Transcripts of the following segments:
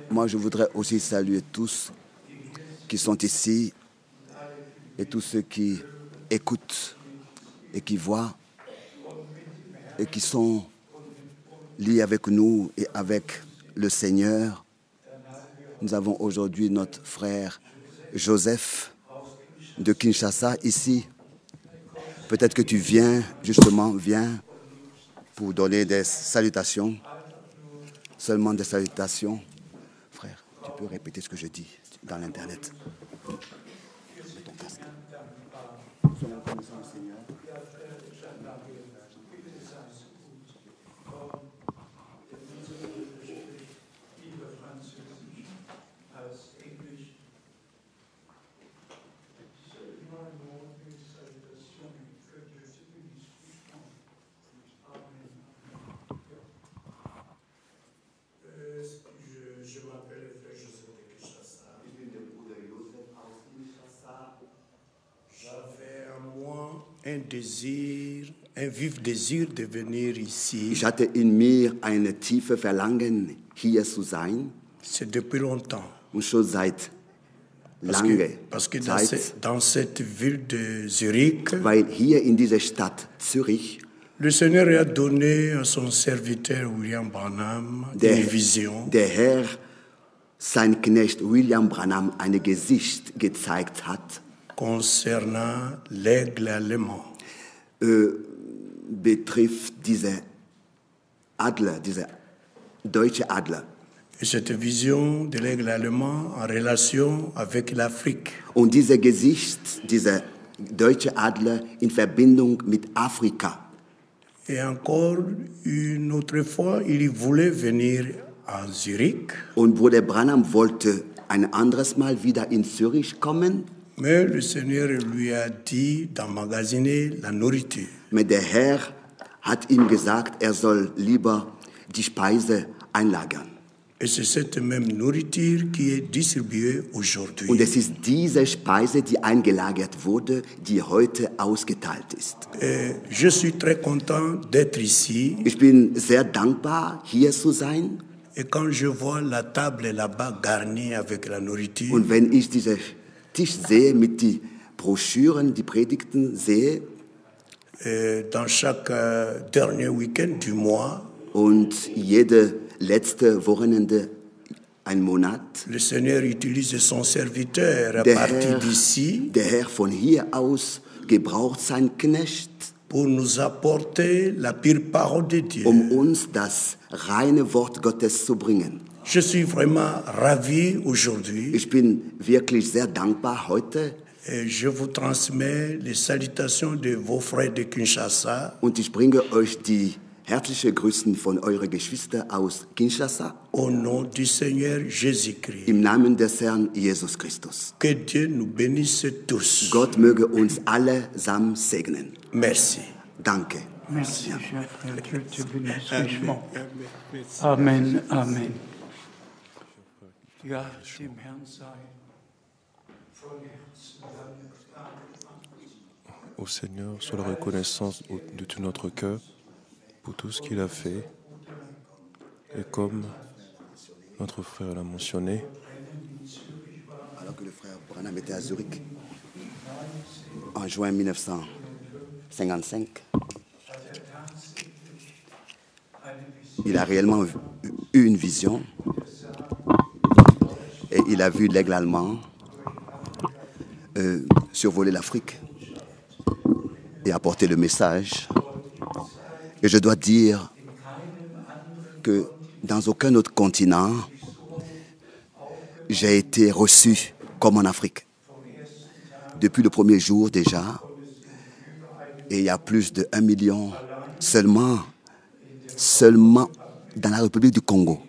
Moi, je voudrais aussi saluer tous qui sont ici et tous ceux qui écoutent et qui voient et qui sont liés avec nous et avec le Seigneur. Nous avons aujourd'hui notre frère Joseph de Kinshasa ici. Peut-être que tu viens pour donner des salutations, seulement des salutations. Frère, tu peux répéter ce que je dis dans l'Internet. Mets ton casque. Soyons reconnaissants au Seigneur. Un vif désir de venir ici. Ich hatte in mir eine tiefe Verlangen, hier zu sein. C'est depuis longtemps. Und schon seit lange Parce que Zeit, dans cette ville de Zurich, weil hier in dieser Stadt Zürich le Seigneur a donné à son serviteur William Branham une vision. Der Herr sein Knecht William Branham ein Gesicht gezeigt hat, concernant l'aigle allemand. Betrifft dieser Adler, dieser deutsche Adler. Et cette vision de l'aigle allemand en relation avec l'Afrique. Und dieser Gesicht, dieser deutsche Adler in Verbindung mit Afrika. Et encore une autre fois, il voulait venir à Zurich. Und Bruder Branham wollte ein anderes Mal wieder in Zürich kommen. Mais le Seigneur lui a dit d'emmagasiner la nourriture. Mais der Herr hat ihm gesagt, er soll lieber die Speise einlagern. Et c'est cette même nourriture qui est distribuée aujourd'hui. Und es ist diese Speise, die eingelagert wurde, die heute ausgeteilt ist. Je suis très content d'être ici. Ich bin sehr dankbar, hier zu sein. Et quand je vois la table là-bas garnie avec la nourriture, Und wenn ich diesen Tisch sehe mit den Broschüren, die Predigten sehe, dans chaque dernier week-end du mois, und jede letzte Wochenende ein Monat, le Seigneur utilise son serviteur à partir d'ici der Herr von hier aus gebraucht sein Knecht, pour nous apporter la pure parole de Dieu. Uns das reine Wort Gottes zu bringen. Je suis vraiment ravi aujourd'hui. Ich bin wirklich sehr dankbar heute. Je vous transmets les salutations de vos frères de Kinshasa. Und ich bringe euch die herzliche Grüßen von euren Geschwistern aus Kinshasa. Au nom du Seigneur Jésus-Christ. Im Namen des Herrn Jesus Christus. Que Dieu nous bénisse tous. Gott möge uns allesamt segnen. Merci. Danke. Merci, cher frère. Dieu te bénisse richement. Amen, Amen. Ja, dem Herrn sei von Herzen Dank. Au Seigneur, soit la reconnaissance de tout notre cœur pour tout ce qu'il a fait. Et comme notre frère l'a mentionné, alors que le frère Branham était à Zurich en juin 1955, il a réellement eu une vision et il a vu l'aigle allemand survoler l'Afrique et apporter le message. Et je dois dire que dans aucun autre continent, j'ai été reçu comme en Afrique. Depuis le premier jour déjà, et il y a plus de 1 million seulement dans la République du Congo.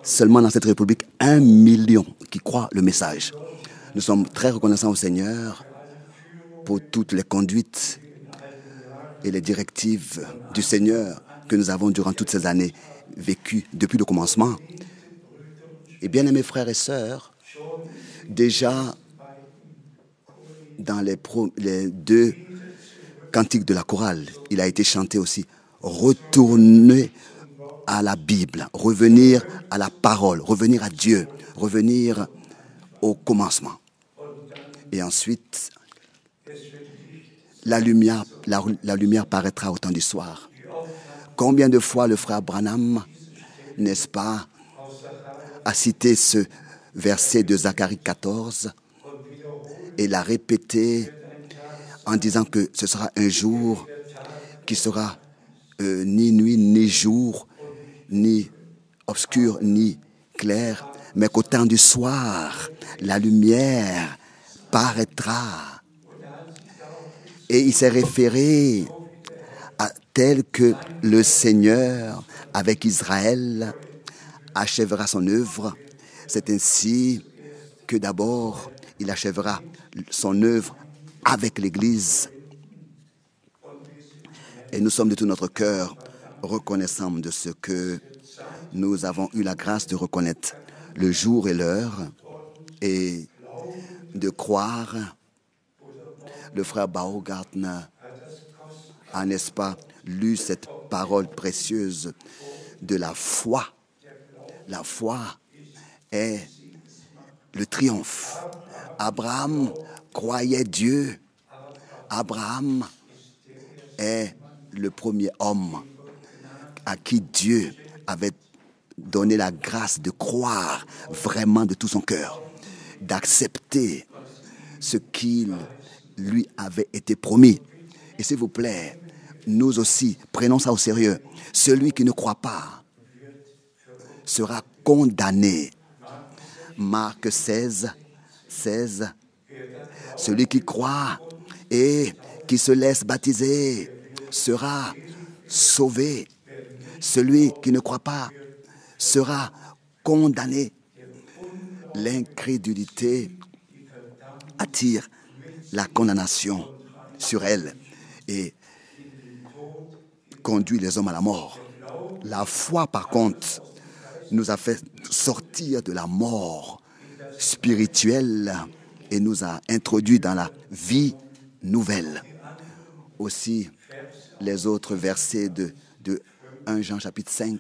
Seulement dans cette République, 1 million qui croient le message. Nous sommes très reconnaissants au Seigneur pour toutes les conduites et les directives du Seigneur que nous avons durant toutes ces années vécues depuis le commencement. Et bien aimés frères et sœurs, déjà dans les 2 cantiques de la chorale, il a été chanté aussi « Retournez à la Bible, revenir à la parole, revenir à Dieu, revenir au commencement. Et ensuite, la lumière paraîtra au temps du soir. Combien de fois le frère Branham, n'est-ce pas, a cité ce verset de Zacharie 14 et l'a répété en disant que ce sera un jour qui sera ni nuit, ni jour, ni obscur, ni clair, mais qu'au temps du soir, la lumière paraîtra. Et il s'est référé à tel que le Seigneur, avec Israël, achèvera son œuvre. C'est ainsi que d'abord, il achèvera son œuvre avec l'Église. Et nous sommes de tout notre cœur reconnaissants de ce que nous avons eu la grâce de reconnaître le jour et l'heure et de croire. Le frère Baumgartner a, n'est-ce pas, lu cette parole précieuse de la foi. La foi est le triomphe. Abraham croyait Dieu. Abraham est le premier homme à qui Dieu avait donné la grâce de croire vraiment de tout son cœur, d'accepter ce qu'il lui avait été promis. Et s'il vous plaît, nous aussi, prenons ça au sérieux. Celui qui ne croit pas sera condamné. Marc 16. Celui qui croit et qui se laisse baptiser sera sauvé. Celui qui ne croit pas sera condamné. L'incrédulité attire la condamnation sur elle et conduit les hommes à la mort. La foi, par contre, nous a fait sortir de la mort spirituelle et nous a introduits dans la vie nouvelle. Aussi, les autres versets de 1 Jean chapitre 5,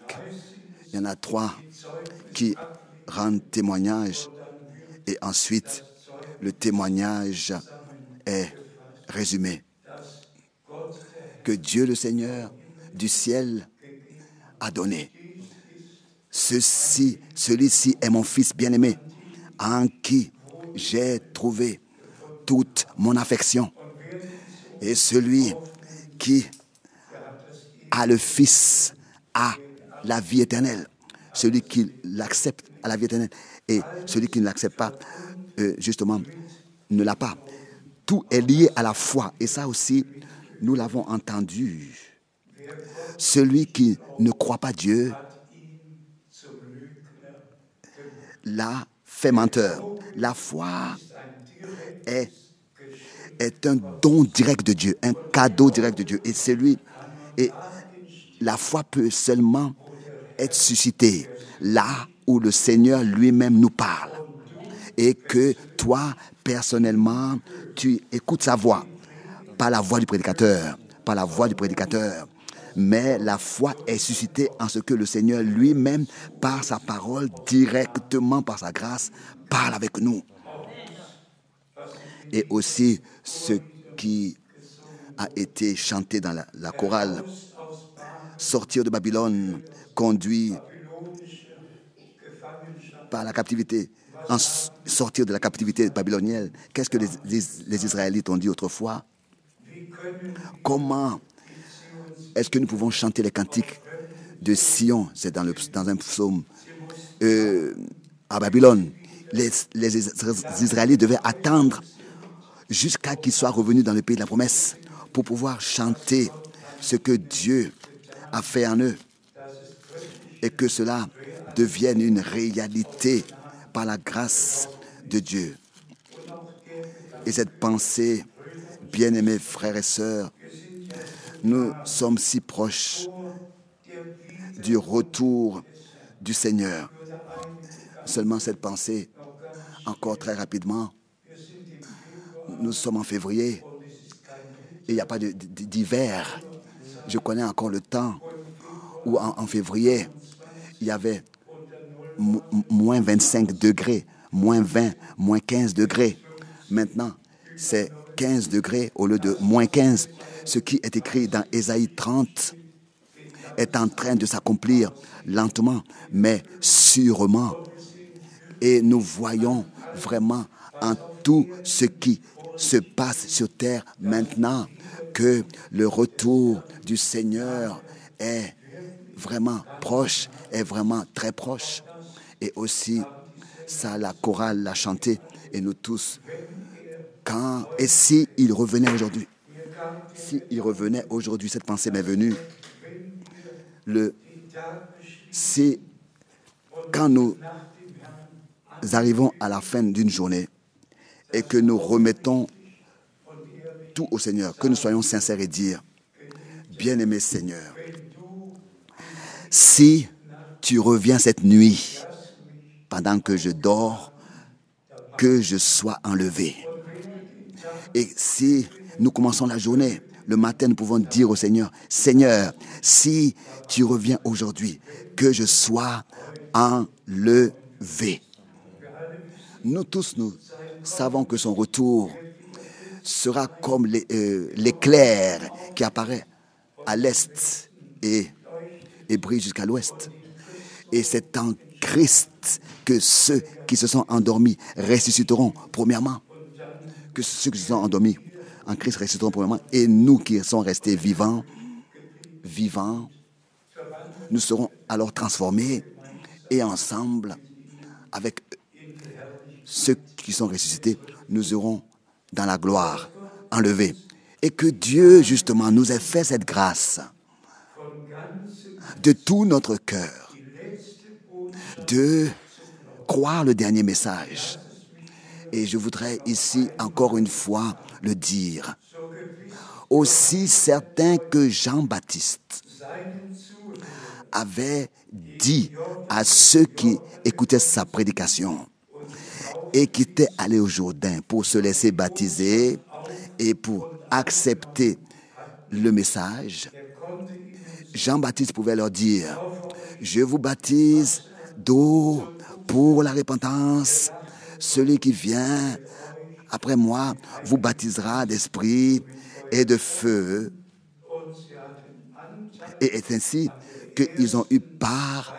il y en a 3 qui rendent témoignage et ensuite le témoignage est résumé. Que Dieu le Seigneur du ciel a donné. Celui-ci est mon Fils bien-aimé, en qui j'ai trouvé toute mon affection. Et celui qui a le Fils a la vie éternelle. Celui qui l'accepte a la vie éternelle. Et celui qui ne l'accepte pas, justement, ne l'a pas. Tout est lié à la foi. Et ça aussi, nous l'avons entendu. Celui qui ne croit pas Dieu l'a fait menteur. La foi est un don direct de Dieu, un cadeau direct de Dieu. Et la foi peut seulement être suscitée là où le Seigneur lui-même nous parle. Et que toi, personnellement, tu écoutes sa voix. Pas la voix du prédicateur, mais la foi est suscitée en ce que le Seigneur lui-même, par sa parole, directement par sa grâce, parle avec nous. Et aussi ce qui a été chanté dans la chorale, sortir de Babylone, conduit par la captivité, sortir de la captivité babylonienne. Qu'est-ce que les Israélites ont dit autrefois? Comment est-ce que nous pouvons chanter les cantiques de Sion? C'est dans un psaume. À Babylone, les Israélites devaient attendre jusqu'à qu'ils soient revenus dans le pays de la promesse pour pouvoir chanter ce que Dieu a fait en eux et que cela devienne une réalité par la grâce de Dieu. Et cette pensée, bien-aimés frères et sœurs, nous sommes si proches du retour du Seigneur. Seulement cette pensée, encore très rapidement, nous sommes en février et il n'y a pas d'hiver. Je connais encore le temps où en février, il y avait moins 25 degrés, moins 20, moins 15 degrés. Maintenant, c'est 15 degrés au lieu de moins 15. Ce qui est écrit dans Ésaïe 30 est en train de s'accomplir lentement, mais sûrement. Et nous voyons vraiment en tout ce qui se passe sur terre maintenant que le retour du Seigneur est vraiment proche, est vraiment très proche. Et aussi, ça, la chorale l'a chanté, et nous tous. Et si il revenait aujourd'hui, cette pensée m'est venue. Quand nous arrivons à la fin d'une journée et que nous remettons tout au Seigneur, que nous soyons sincères et dire, bien-aimé Seigneur, si tu reviens cette nuit pendant que je dors, que je sois enlevé. Et si nous commençons la journée, le matin, nous pouvons dire au Seigneur, Seigneur, si tu reviens aujourd'hui, que je sois enlevé. Nous tous, nous savons que son retour sera comme l'éclair qui apparaît à l'est et brille jusqu'à l'ouest. Et c'est en Christ que ceux qui se sont endormis ressusciteront premièrement. Que ceux qui se sont endormis en Christ ressusciteront premièrement. Et nous qui sommes restés vivants, nous serons alors transformés et ensemble, avec ceux qui sont ressuscités, nous serons dans la gloire, enlevés. Et que Dieu, justement, nous ait fait cette grâce de tout notre cœur, de croire le dernier message. Et je voudrais ici, encore une fois, le dire. Aussi certain que Jean-Baptiste avait dit à ceux qui écoutaient sa prédication et qui étaient allés au Jourdain pour se laisser baptiser et pour accepter le message, Jean-Baptiste pouvait leur dire, je vous baptise d'eau pour la repentance. Celui qui vient après moi vous baptisera d'esprit et de feu. Et c'est ainsi qu'ils ont eu part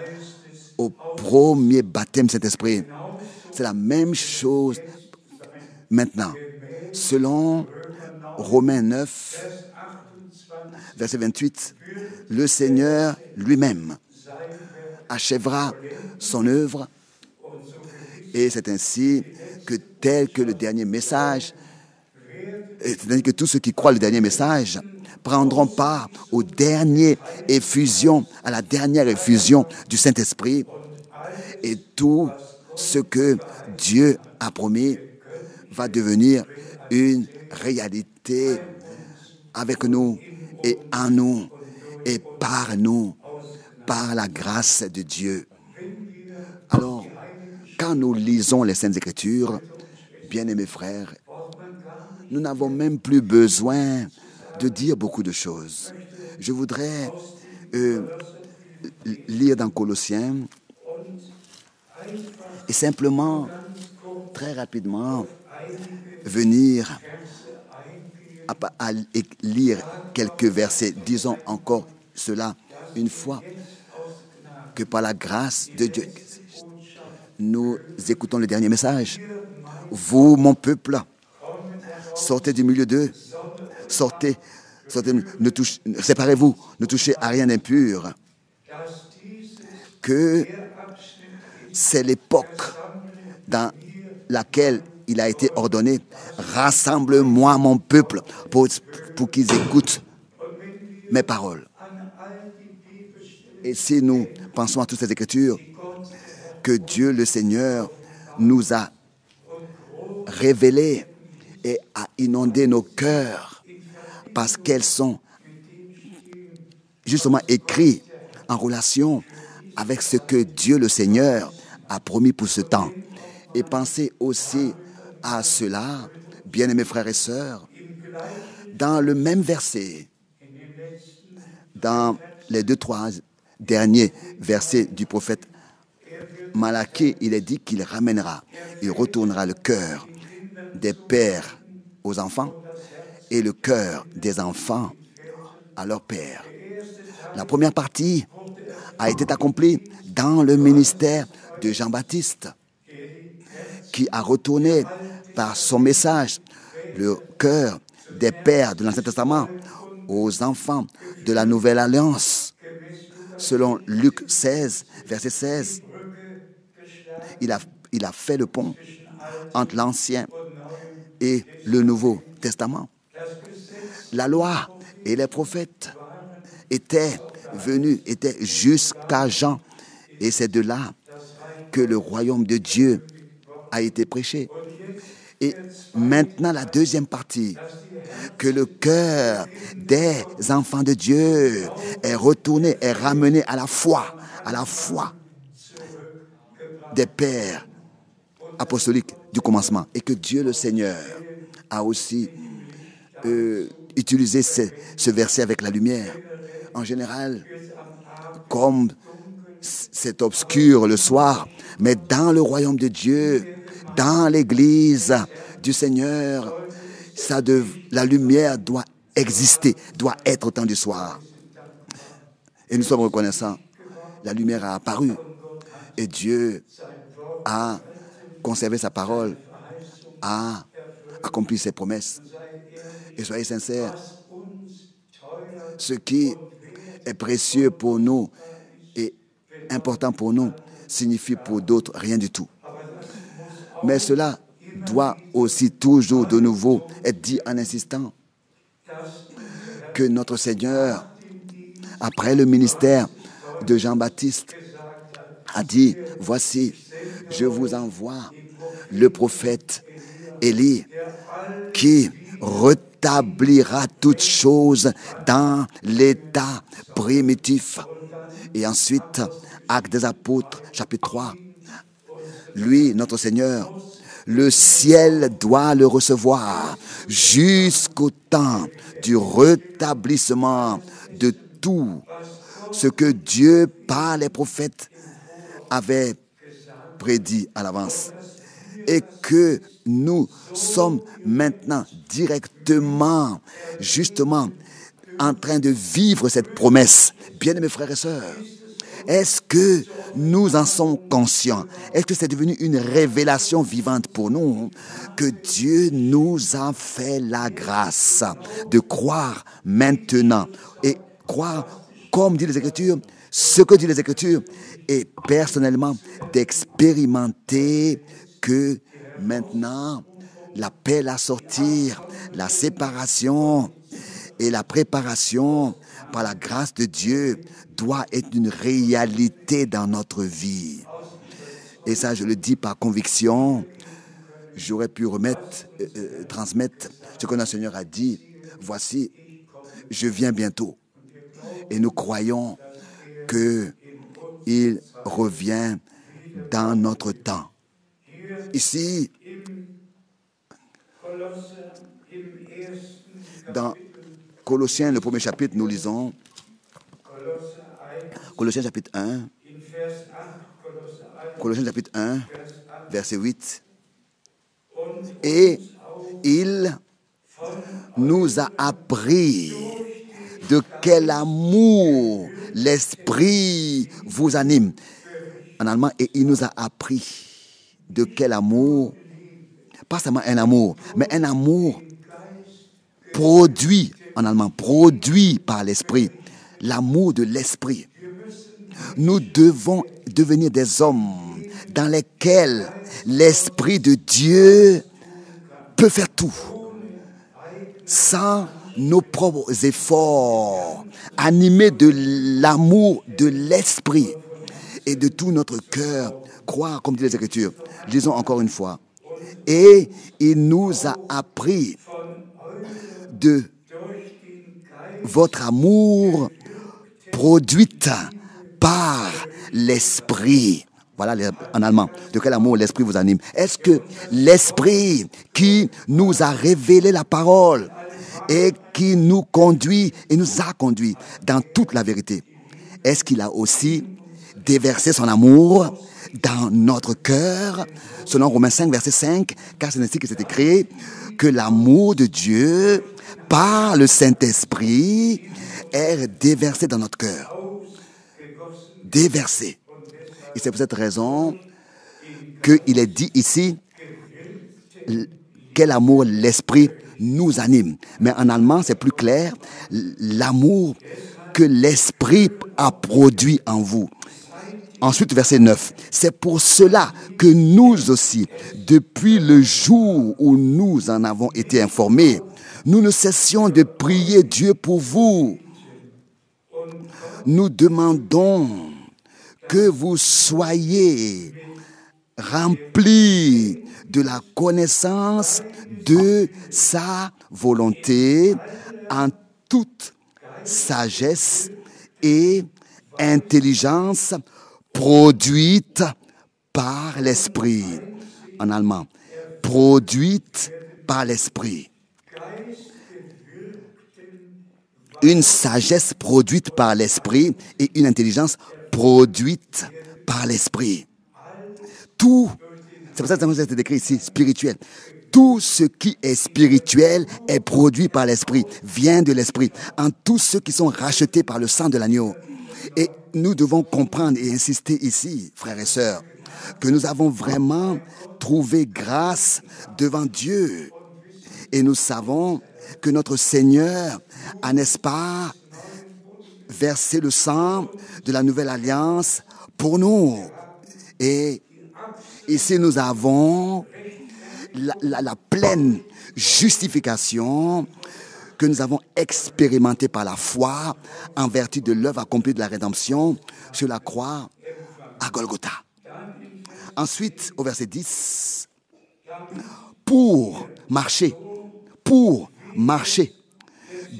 au premier baptême Saint-Esprit. C'est la même chose maintenant. Selon Romains 9, verset 28, le Seigneur lui-même achèvera son œuvre. Et c'est ainsi que tel que le dernier message, c'est-à-dire que tous ceux qui croient le dernier message prendront part à la dernière effusion du Saint-Esprit. Et tout ce que Dieu a promis va devenir une réalité avec nous et en nous et par nous, par la grâce de Dieu. Alors, quand nous lisons les Saintes Écritures, bien-aimés frères, nous n'avons même plus besoin de dire beaucoup de choses. Je voudrais lire dans Colossiens et simplement, très rapidement, venir à lire quelques versets. Disons encore cela une fois, que par la grâce de Dieu, nous écoutons le dernier message. Vous, mon peuple, sortez du milieu d'eux, sortez, séparez-vous, ne touchez à rien d'impur. Que c'est l'époque dans laquelle il a été ordonné, rassemble-moi mon peuple pour qu'ils écoutent mes paroles. Et si nous pensons à toutes ces Écritures, que Dieu le Seigneur nous a révélées et a inondé nos cœurs parce qu'elles sont justement écrites en relation avec ce que Dieu le Seigneur a promis pour ce temps. Et pensez aussi à cela, bien-aimés frères et sœurs, dans le même verset, dans les deux dernier verset du prophète Malachie, il est dit qu'il ramènera, il retournera le cœur des pères aux enfants et le cœur des enfants à leur père. La première partie a été accomplie dans le ministère de Jean-Baptiste, qui a retourné par son message le cœur des pères de l'Ancien Testament aux enfants de la Nouvelle Alliance. Selon Luc 16, verset 16, il a fait le pont entre l'Ancien et le Nouveau Testament. La loi et les prophètes étaient jusqu'à Jean, et c'est de là que le royaume de Dieu a été prêché. Et maintenant, la deuxième partie, que le cœur des enfants de Dieu est retourné, est ramené à la foi des pères apostoliques du commencement, et que Dieu le Seigneur a aussi utilisé ce verset avec la lumière. En général, comme c'est obscur le soir, mais dans le royaume de Dieu, dans l'église du Seigneur, la lumière doit exister, doit être au temps du soir. Et nous sommes reconnaissants. La lumière a apparu et Dieu a conservé sa parole, a accompli ses promesses. Et soyez sincères, ce qui est précieux pour nous et important pour nous signifie pour d'autres rien du tout. Mais cela doit aussi toujours de nouveau être dit en insistant que notre Seigneur, après le ministère de Jean-Baptiste, a dit, voici, je vous envoie le prophète Élie qui rétablira toutes choses dans l'état primitif. Et ensuite, Actes des Apôtres, chapitre 3, lui, notre Seigneur, le ciel doit le recevoir jusqu'au temps du rétablissement de tout ce que Dieu, par les prophètes, avait prédit à l'avance. Et que nous sommes maintenant directement, justement, en train de vivre cette promesse. Bien-aimés frères et sœurs, est-ce que nous en sommes conscients? Est-ce que c'est devenu une révélation vivante pour nous que Dieu nous a fait la grâce de croire maintenant et croire, comme dit les Écritures, ce que dit les Écritures, et personnellement d'expérimenter que maintenant l'appel à sortir, la séparation et la préparation par la grâce de Dieu doit être une réalité dans notre vie. Et ça, je le dis par conviction. J'aurais pu transmettre ce que notre Seigneur a dit. Voici, je viens bientôt. Et nous croyons qu'il revient dans notre temps. Ici, dans Colossiens, le premier chapitre, nous lisons Colossiens chapitre 1, Colossiens chapitre 1, verset 8. Et il nous a appris de quel amour l'Esprit vous anime. En allemand, et il nous a appris de quel amour, pas seulement un amour, mais un amour produit, en allemand, produit par l'Esprit, l'amour de l'Esprit. Nous devons devenir des hommes dans lesquels l'Esprit de Dieu peut faire tout, sans nos propres efforts, animés de l'amour de l'Esprit et de tout notre cœur, croire comme dit les Écritures. Lisons encore une fois. Et il nous a appris de votre amour produite par l'Esprit. Voilà en allemand. De quel amour l'Esprit vous anime? Est-ce que l'Esprit qui nous a révélé la parole et qui nous conduit et nous a conduits dans toute la vérité, est-ce qu'il a aussi déversé son amour dans notre cœur, selon Romains 5, verset 5, car c'est ainsi que c'est écrit, que l'amour de Dieu, par le Saint-Esprit, est déversé dans notre cœur. Déversé. Et c'est pour cette raison qu'il est dit ici, quel amour l'Esprit nous anime. Mais en allemand, c'est plus clair, l'amour que l'Esprit a produit en vous. Ensuite, verset 9. C'est pour cela que nous aussi, depuis le jour où nous en avons été informés, nous ne cessions de prier Dieu pour vous. Nous demandons que vous soyez remplis de la connaissance de sa volonté en toute sagesse et intelligence produite par l'Esprit. En allemand, produite par l'Esprit. Une sagesse produite par l'Esprit et une intelligence produite par l'Esprit. Tout, c'est pour ça que c'est écrit ici, spirituel. Tout ce qui est spirituel est produit par l'Esprit, vient de l'Esprit, en tous ceux qui sont rachetés par le sang de l'agneau. Et nous devons comprendre et insister ici, frères et sœurs, que nous avons vraiment trouvé grâce devant Dieu. Et nous savons que notre Seigneur a, n'est-ce pas, versé le sang de la nouvelle alliance pour nous. Et ici, nous avons la pleine justification que nous avons expérimentée par la foi en vertu de l'œuvre accomplie de la rédemption sur la croix à Golgotha. Ensuite, au verset 10, pour marcher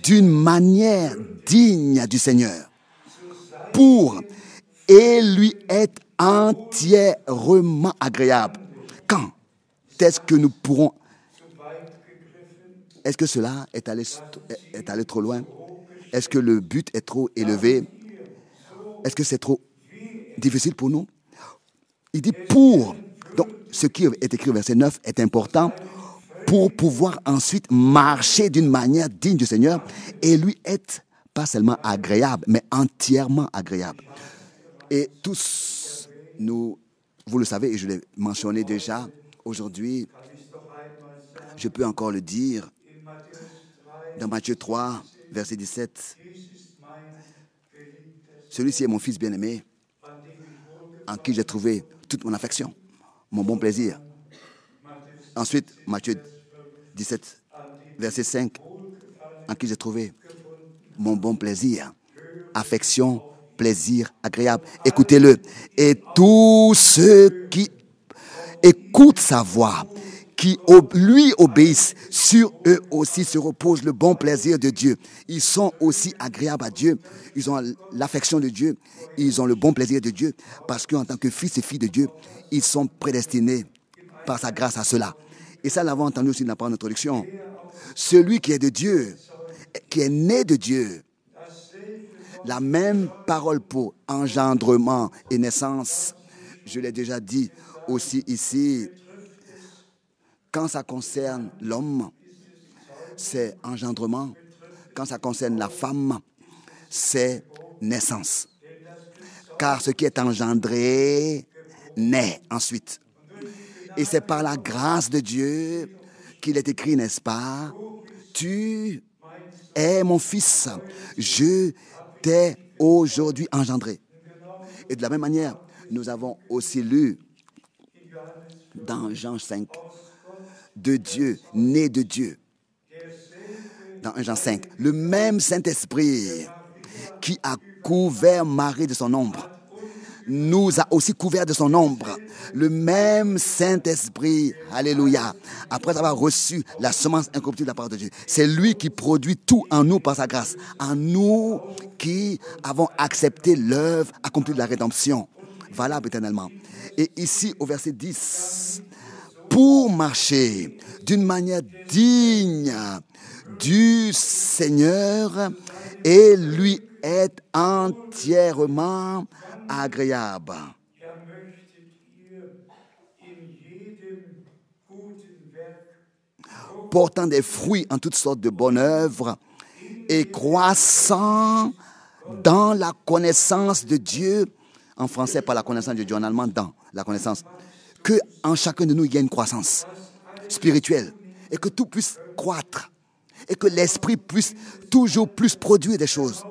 d'une manière digne du Seigneur, et lui être entièrement agréable. Quand est-ce que nous pourrons... Est-ce que cela est allé trop loin? Est-ce que le but est trop élevé? Est-ce que c'est trop difficile pour nous? Il dit pour. Donc, ce qui est écrit au verset 9 est important pour pouvoir ensuite marcher d'une manière digne du Seigneur et lui être pas seulement agréable, mais entièrement agréable. Et tous, vous le savez, et je l'ai mentionné déjà aujourd'hui, je peux encore le dire, dans Matthieu 3, verset 17, celui-ci est mon fils bien-aimé, en qui j'ai trouvé toute mon affection, mon bon plaisir. Ensuite, Matthieu 17, verset 5, en qui j'ai trouvé mon bon plaisir, affection, plaisir, agréable. Écoutez-le. Et tous ceux qui écoutent sa voix, qui lui obéissent, sur eux aussi se repose le bon plaisir de Dieu. Ils sont aussi agréables à Dieu. Ils ont l'affection de Dieu. Ils ont le bon plaisir de Dieu. Parce qu'en tant que fils et filles de Dieu, ils sont prédestinés par sa grâce à cela. Et ça, nous l'avons entendu aussi dans la parole d'introduction. Celui qui est de Dieu, qui est né de Dieu, la même parole pour engendrement et naissance, je l'ai déjà dit aussi ici, quand ça concerne l'homme, c'est engendrement. Quand ça concerne la femme, c'est naissance. Car ce qui est engendré naît ensuite. Et c'est par la grâce de Dieu qu'il est écrit, n'est-ce pas? Tu es mon fils, je t'ai aujourd'hui engendré. Et de la même manière, nous avons aussi lu dans Jean 5, de Dieu, né de Dieu. Dans 1 Jean 5, le même Saint-Esprit qui a couvert Marie de son ombre, nous a aussi couvert de son ombre. Le même Saint-Esprit, alléluia, après avoir reçu la semence incorruptible de la part de Dieu. C'est lui qui produit tout en nous par sa grâce. En nous qui avons accepté l'œuvre accomplie de la rédemption, valable éternellement. Et ici, au verset 10, pour marcher d'une manière digne du Seigneur et lui est entièrement agréable, portant des fruits en toutes sortes de bonnes œuvres et croissant dans la connaissance de Dieu. En français, pas la connaissance de Dieu, en allemand, dans la connaissance. Que en chacun de nous, il y a une croissance spirituelle et que tout puisse croître et que l'esprit puisse toujours plus produire des choses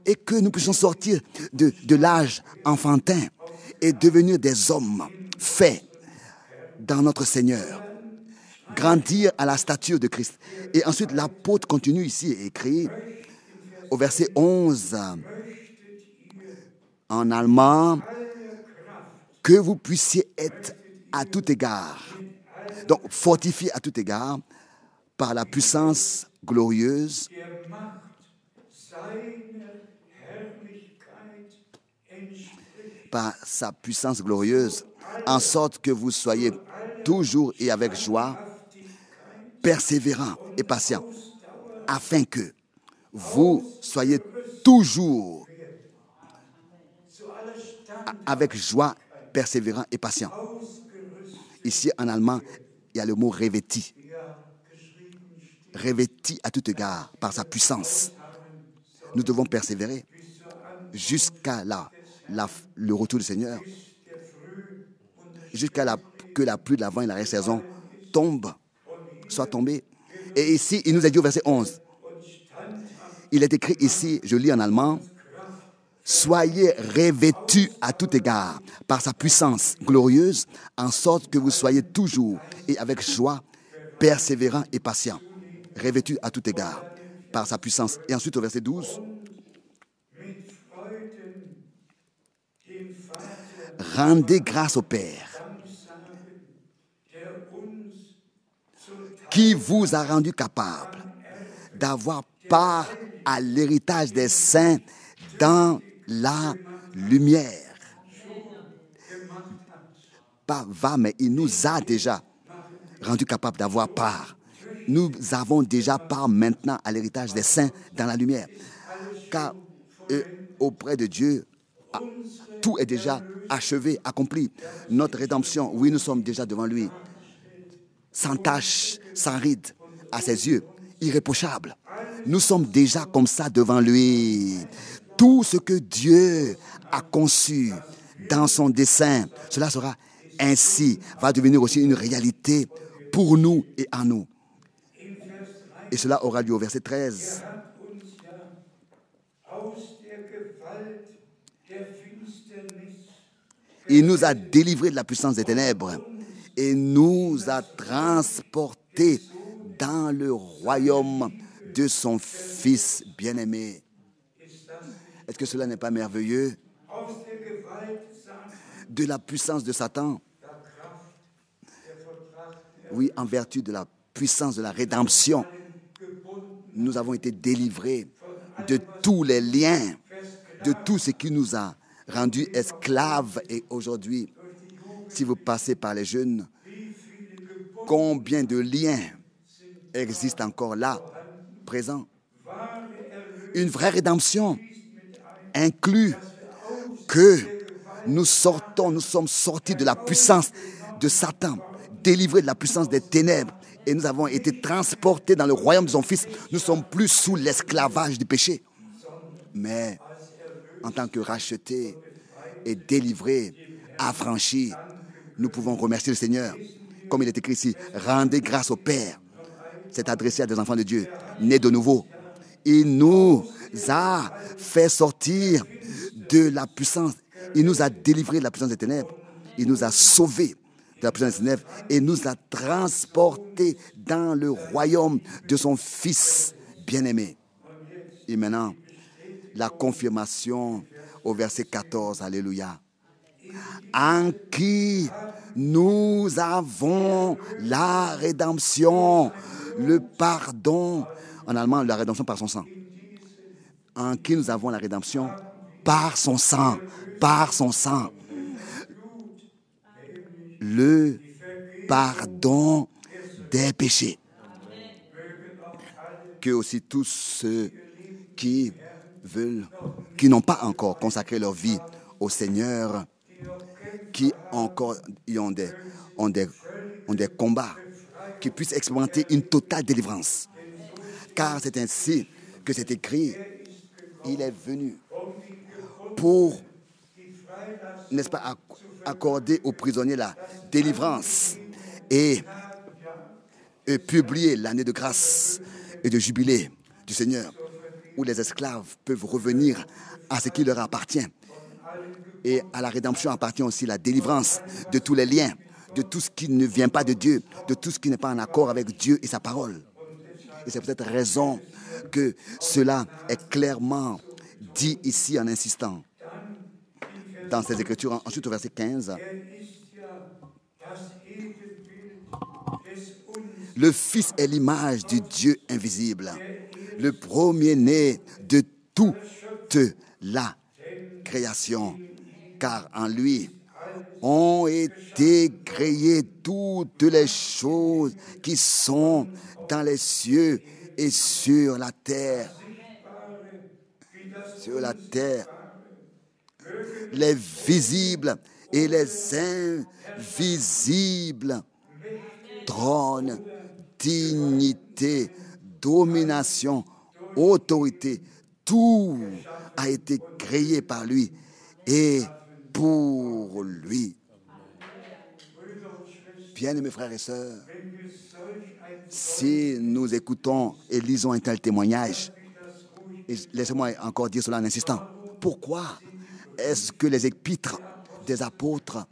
et que nous puissions sortir de l'âge enfantin et devenir des hommes faits dans notre Seigneur. Grandir à la stature de Christ. Et ensuite, l'apôtre continue ici et écrit au verset 11 en allemand, que vous puissiez être à tout égard, donc fortifié à tout égard par la puissance glorieuse par sa puissance glorieuse, en sorte que vous soyez toujours et avec joie, persévérants et patients, afin que vous soyez toujours avec joie, persévérants et patients. Ici, en allemand, il y a le mot revêti. Revêti à tout égard par sa puissance. Nous devons persévérer jusqu'à le retour du Seigneur, jusqu'à que la pluie de l'avant et la saison soit tombée. Et ici, il nous a dit au verset 11, il est écrit ici, je lis en allemand, soyez revêtus à tout égard par sa puissance glorieuse, en sorte que vous soyez toujours et avec joie, persévérants et patients. Revêtus à tout égard par sa puissance. Et ensuite au verset 12, rendez grâce au Père qui vous a rendu capable d'avoir part à l'héritage des saints dans la lumière. Pas va, mais il nous a déjà rendu capable d'avoir part. Nous avons déjà part maintenant à l'héritage des saints dans la lumière. Car auprès de Dieu, tout est déjà achevé, accompli. Notre rédemption, oui, nous sommes déjà devant lui. Sans tache, sans ride, à ses yeux, irréprochable. Nous sommes déjà comme ça devant lui. Tout ce que Dieu a conçu dans son dessein, cela sera ainsi, va devenir aussi une réalité pour nous et en nous. Et cela aura lieu au verset 13. Il nous a délivrés de la puissance des ténèbres et nous a transportés dans le royaume de son Fils bien-aimé. Est-ce que cela n'est pas merveilleux? De la puissance de Satan. Oui, en vertu de la puissance de la rédemption, nous avons été délivrés de tous les liens, de tout ce qui nous a rendus esclaves. Et aujourd'hui, si vous passez par les jeunes, combien de liens existent encore là, présents? Une vraie rédemption inclut que nous sommes sortis de la puissance de Satan, délivrés de la puissance des ténèbres, et nous avons été transportés dans le royaume de son Fils. Nous ne sommes plus sous l'esclavage du péché, mais en tant que rachetés et délivrés, affranchis, nous pouvons remercier le Seigneur. Comme il est écrit ici, rendez grâce au Père. C'est adressé à des enfants de Dieu, nés de nouveau. Il nous a fait sortir de la puissance. Il nous a délivrés de la puissance des ténèbres. Il nous a sauvés de la puissance des ténèbres et nous a transportés dans le royaume de son Fils bien-aimé. Et maintenant, la confirmation au verset 14. Alléluia. En qui nous avons la rédemption, le pardon. En allemand, la rédemption par son sang. En qui nous avons la rédemption par son sang. Par son sang. Le pardon des péchés. Que aussi tous ceux qui qui n'ont pas encore consacré leur vie au Seigneur, qui encore ont des combats, qui puissent expérimenter une totale délivrance. Car c'est ainsi que c'est écrit, il est venu pour, n'est-ce pas, accorder aux prisonniers la délivrance et publier l'année de grâce et de jubilé du Seigneur, où les esclaves peuvent revenir à ce qui leur appartient. Et à la rédemption appartient aussi la délivrance de tous les liens, de tout ce qui ne vient pas de Dieu, de tout ce qui n'est pas en accord avec Dieu et sa parole. Et c'est pour cette raison que cela est clairement dit ici en insistant dans ces Écritures. Ensuite au verset 15. Le Fils est l'image du Dieu invisible, le premier-né de toute la création, car en lui ont été créées toutes les choses qui sont dans les cieux et sur la terre. Sur la terre, les visibles et les invisibles, trône, dignité, domination, autorité, tout a été créé par lui et pour lui. Bien-aimés frères et sœurs, si nous écoutons et lisons un tel témoignage, et laissez-moi encore dire cela en insistant, pourquoi est-ce que les épîtres des apôtres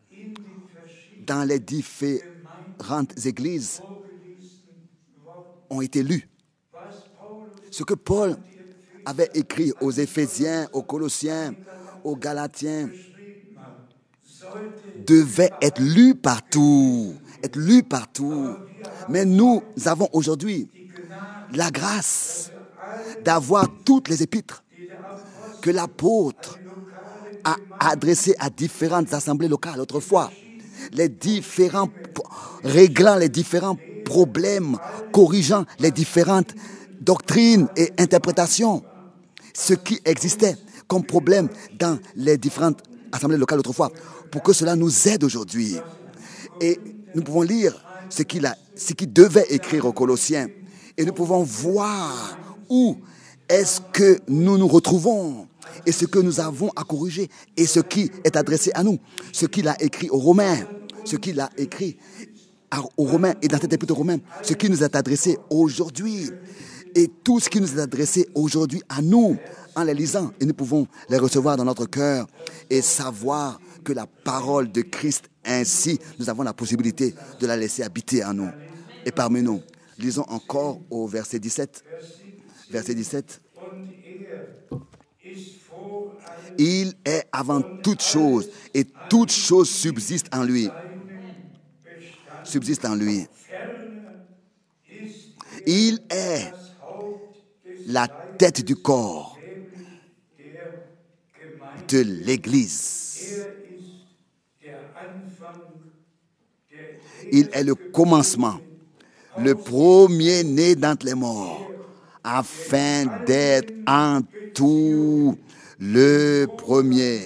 dans les différentes églises ont été lus? Ce que Paul avait écrit aux Éphésiens, aux Colossiens, aux Galatiens, devait être lu partout, Mais nous avons aujourd'hui la grâce d'avoir toutes les épîtres que l'apôtre a adressées à différentes assemblées locales autrefois, réglant les différents problèmes, corrigeant les différentes doctrines et interprétations, ce qui existait comme problème dans les différentes assemblées locales autrefois, pour que cela nous aide aujourd'hui. Et nous pouvons lire ce qu'il devait écrire aux Colossiens, et nous pouvons voir où est-ce que nous nous retrouvons, et ce que nous avons à corriger, et ce qui est adressé à nous, ce qu'il a écrit aux Romains, et dans cette épître aux Romains, ce qui nous est adressé aujourd'hui, et tout ce qui nous est adressé aujourd'hui à nous, en les lisant, et nous pouvons les recevoir dans notre cœur et savoir que la parole de Christ, ainsi, nous avons la possibilité de la laisser habiter en nous et parmi nous. Lisons encore au verset 17. Verset 17. Il est avant toute chose, et toute chose subsiste en lui. Subsiste en lui. Il est la tête du corps de l'Église. Il est le commencement, le premier-né d'entre les morts, afin d'être en tout le premier.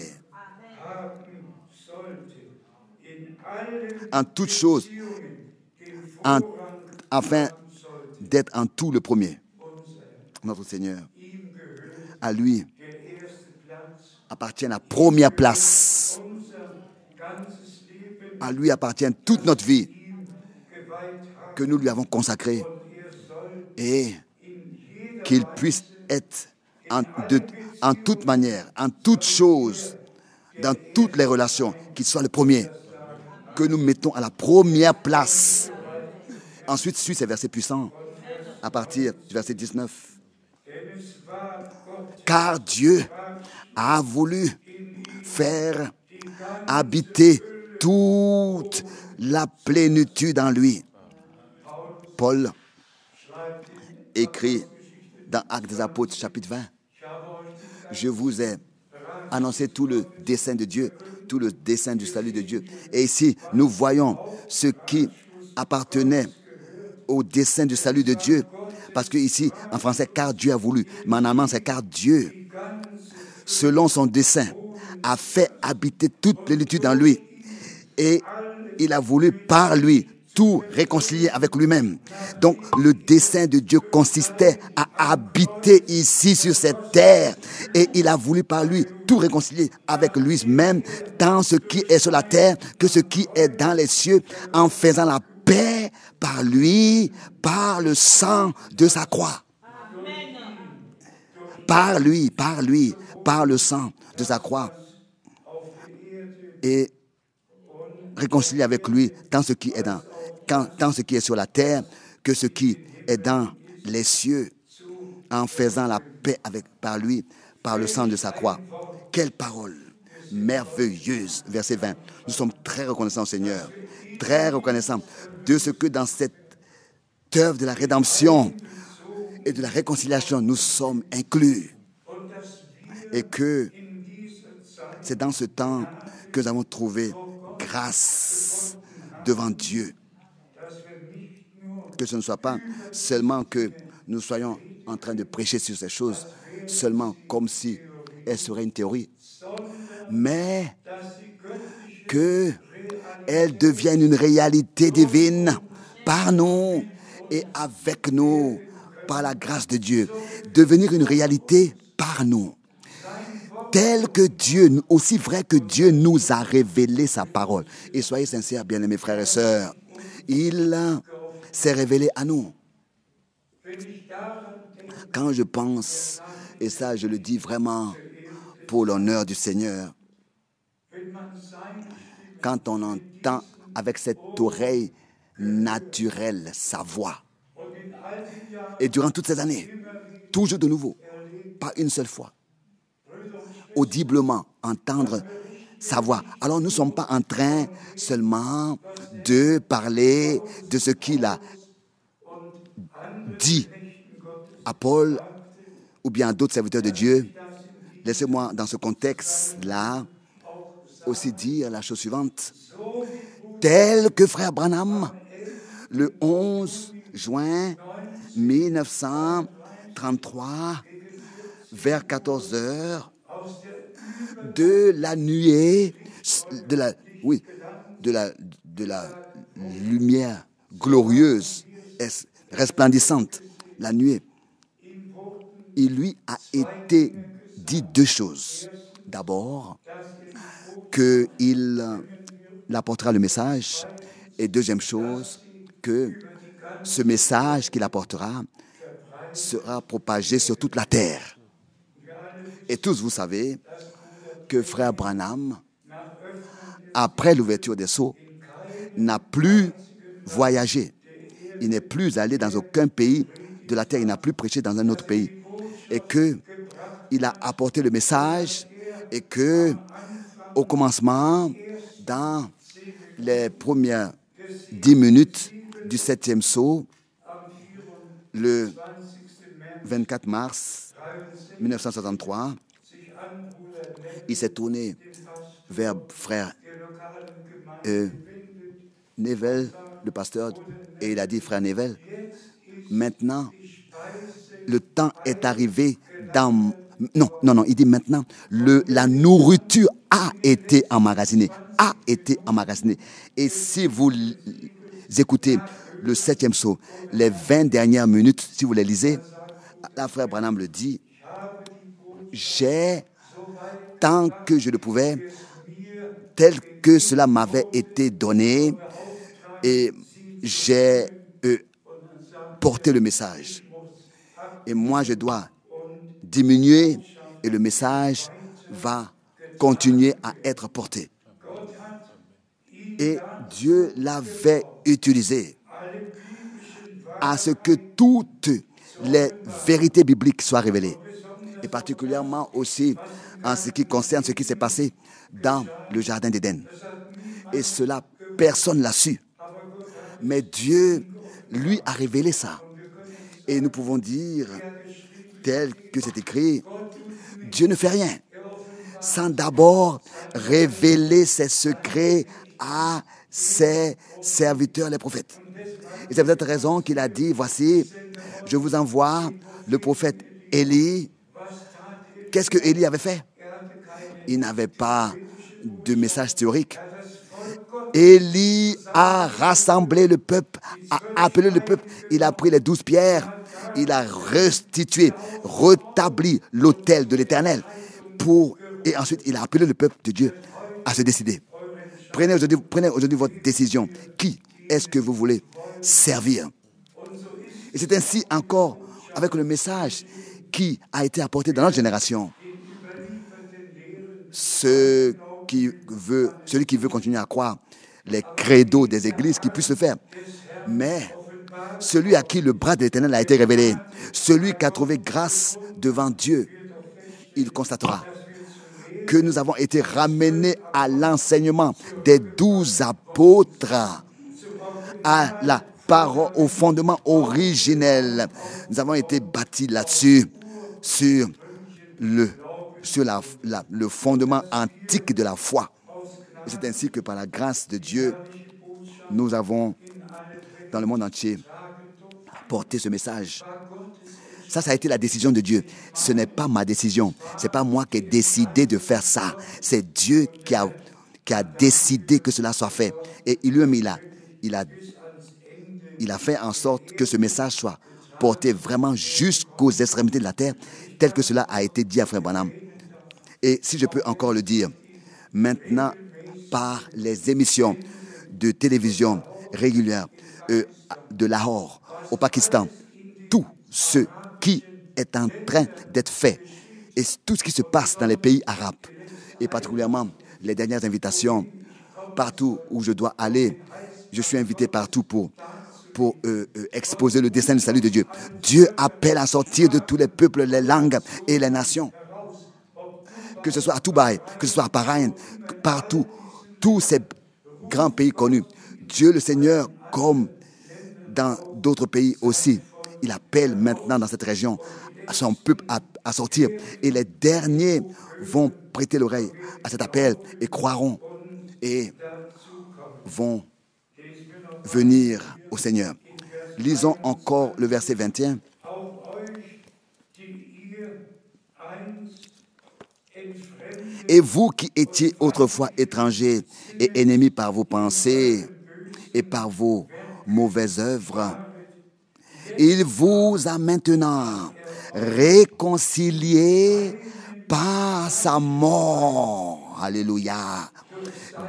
En toute chose, afin d'être en tout le premier. Notre Seigneur, à lui appartient la première place. À lui appartient toute notre vie que nous lui avons consacrée, et qu'il puisse être en toute manière, en toute chose, dans toutes les relations, qu'il soit le premier, que nous mettons à la première place. Ensuite, suit ces versets puissants à partir du verset 19. Car Dieu a voulu faire habiter toute la plénitude en lui. Paul écrit dans Actes des Apôtres, chapitre 20. Je vous ai annoncé tout le dessein de Dieu, tout le dessein du salut de Dieu. Et ici, nous voyons ce qui appartenait au dessein du salut de Dieu. Parce que ici, en français, car Dieu a voulu. Mais en allemand, c'est car Dieu selon son dessein, a fait habiter toute plénitude en lui. Et il a voulu par lui tout réconcilier avec lui-même. Donc le dessein de Dieu consistait à habiter ici sur cette terre. Et il a voulu par lui tout réconcilier avec lui-même, tant ce qui est sur la terre que ce qui est dans les cieux, en faisant la paix par lui, par le sang de sa croix. Par lui, par le sang de sa croix. Et réconcilier avec lui tant ce qui est sur la terre que ce qui est dans les cieux, en faisant la paix par lui, par le sang de sa croix. Quelle parole merveilleuse. Verset 20. Nous sommes très reconnaissants au Seigneur, très reconnaissants de ce que dans cette œuvre de la rédemption et de la réconciliation, nous sommes inclus. Et que c'est dans ce temps que nous avons trouvé grâce devant Dieu. Que ce ne soit pas seulement que nous soyons en train de prêcher sur ces choses, seulement comme si elles seraient une théorie, mais qu'elles deviennent une réalité divine par nous et avec nous, par la grâce de Dieu. Devenir une réalité par nous. Tel que Dieu, aussi vrai que Dieu nous a révélé sa parole. Et soyez sincères, bien-aimés frères et sœurs, il s'est révélé à nous. Quand je pense, et ça je le dis vraiment pour l'honneur du Seigneur, quand on entend avec cette oreille naturelle sa voix, et durant toutes ces années, toujours de nouveau, pas une seule fois, audiblement entendre sa voix. Alors nous ne sommes pas en train seulement de parler de ce qu'il a dit à Paul ou bien à d'autres serviteurs de Dieu. Laissez-moi dans ce contexte-là aussi dire la chose suivante. Tel que frère Branham, le 11 juin 1933, vers 14 heures, de la nuée, de la lumière glorieuse, resplendissante, la nuée, il lui a été dit deux choses. D'abord, qu'il apportera le message, et deuxième chose, que ce message qu'il apportera sera propagé sur toute la terre. Et tous, vous savez que frère Branham, après l'ouverture des sceaux, n'a plus voyagé. Il n'est plus allé dans aucun pays de la terre. Il n'a plus prêché dans un autre pays. Et qu'il a apporté le message et que, au commencement, dans les premières 10 minutes du 7e sceau, le 24 mars 1963, il s'est tourné vers frère Neville, le pasteur, et il a dit, frère Neville, maintenant, le temps est arrivé dans... Non, il dit maintenant, la nourriture a été emmagasinée. Et si vous écoutez le 7e sceau, les 20 dernières minutes, si vous les lisez, la frère Branham le dit, j'ai, tant que je le pouvais, tel que cela m'avait été donné, et j'ai porté le message. Et moi, je dois diminuer et le message va continuer à être porté. Et Dieu l'avait utilisé à ce que toutes les vérités bibliques soient révélées. Et particulièrement aussi en ce qui concerne ce qui s'est passé dans le jardin d'Éden. Et cela, personne ne l'a su. Mais Dieu, lui, a révélé ça. Et nous pouvons dire, tel que c'est écrit, Dieu ne fait rien sans d'abord révéler ses secrets à ses serviteurs, les prophètes. Et c'est pour cette raison qu'il a dit, voici, je vous envoie le prophète Élie. Qu'est-ce que Élie avait fait? Il n'avait pas de message théorique. Élie a rassemblé le peuple, a appelé le peuple, il a pris les 12 pierres, il a restitué, rétabli l'autel de l'Éternel et ensuite il a appelé le peuple de Dieu à se décider. Prenez aujourd'hui votre décision. Qui est-ce que vous voulez servir? Et c'est ainsi encore avec le message qui a été apporté dans notre génération. Celui qui veut continuer à croire les credos des églises, qui puisse le faire. Mais celui à qui le bras de l'Éternel a été révélé, celui qui a trouvé grâce devant Dieu, il constatera que nous avons été ramenés à l'enseignement des 12 apôtres, à la parole, au fondement originel. Nous avons été bâtis là-dessus, sur le fondement antique de la foi. Et c'est ainsi que par la grâce de Dieu, nous avons, dans le monde entier, porté ce message. Ça a été la décision de Dieu. Ce n'est pas ma décision. Ce n'est pas moi qui ai décidé de faire ça. C'est Dieu qui a décidé que cela soit fait. Et lui-même, il a fait en sorte que ce message soit porté vraiment jusqu'aux extrémités de la terre, tel que cela a été dit à Frère Branham. Et si je peux encore le dire, maintenant, par les émissions de télévision régulières de Lahore, au Pakistan, tout ce qui est en train d'être fait et tout ce qui se passe dans les pays arabes, et particulièrement les dernières invitations, partout où je dois aller, je suis invité partout pour exposer le dessein du salut de Dieu. Dieu appelle à sortir de tous les peuples, les langues et les nations. Que ce soit à Dubaï, que ce soit à Bahreïn, partout, tous ces grands pays connus. Dieu le Seigneur, comme dans d'autres pays aussi, il appelle maintenant dans cette région son peuple à sortir. Et les derniers vont prêter l'oreille à cet appel et croiront et vont venir au Seigneur. Lisons encore le verset 21. Et vous qui étiez autrefois étrangers et ennemis par vos pensées et par vos mauvaises œuvres, il vous a maintenant réconciliés par sa mort, alléluia,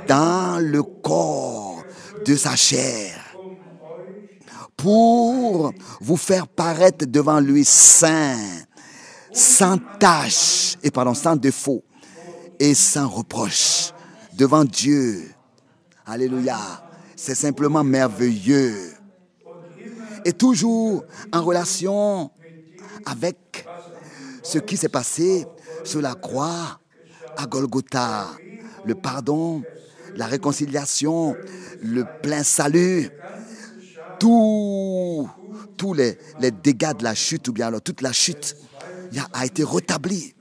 dans le corps de sa chair, pour vous faire paraître devant lui saint, sans tache, sans défaut et sans reproche devant Dieu. Alléluia. C'est simplement merveilleux. Et toujours en relation avec ce qui s'est passé sur la croix à Golgotha. Le pardon, la réconciliation, le plein salut, tous les dégâts de la chute, ou bien alors toute la chute a été rétablie.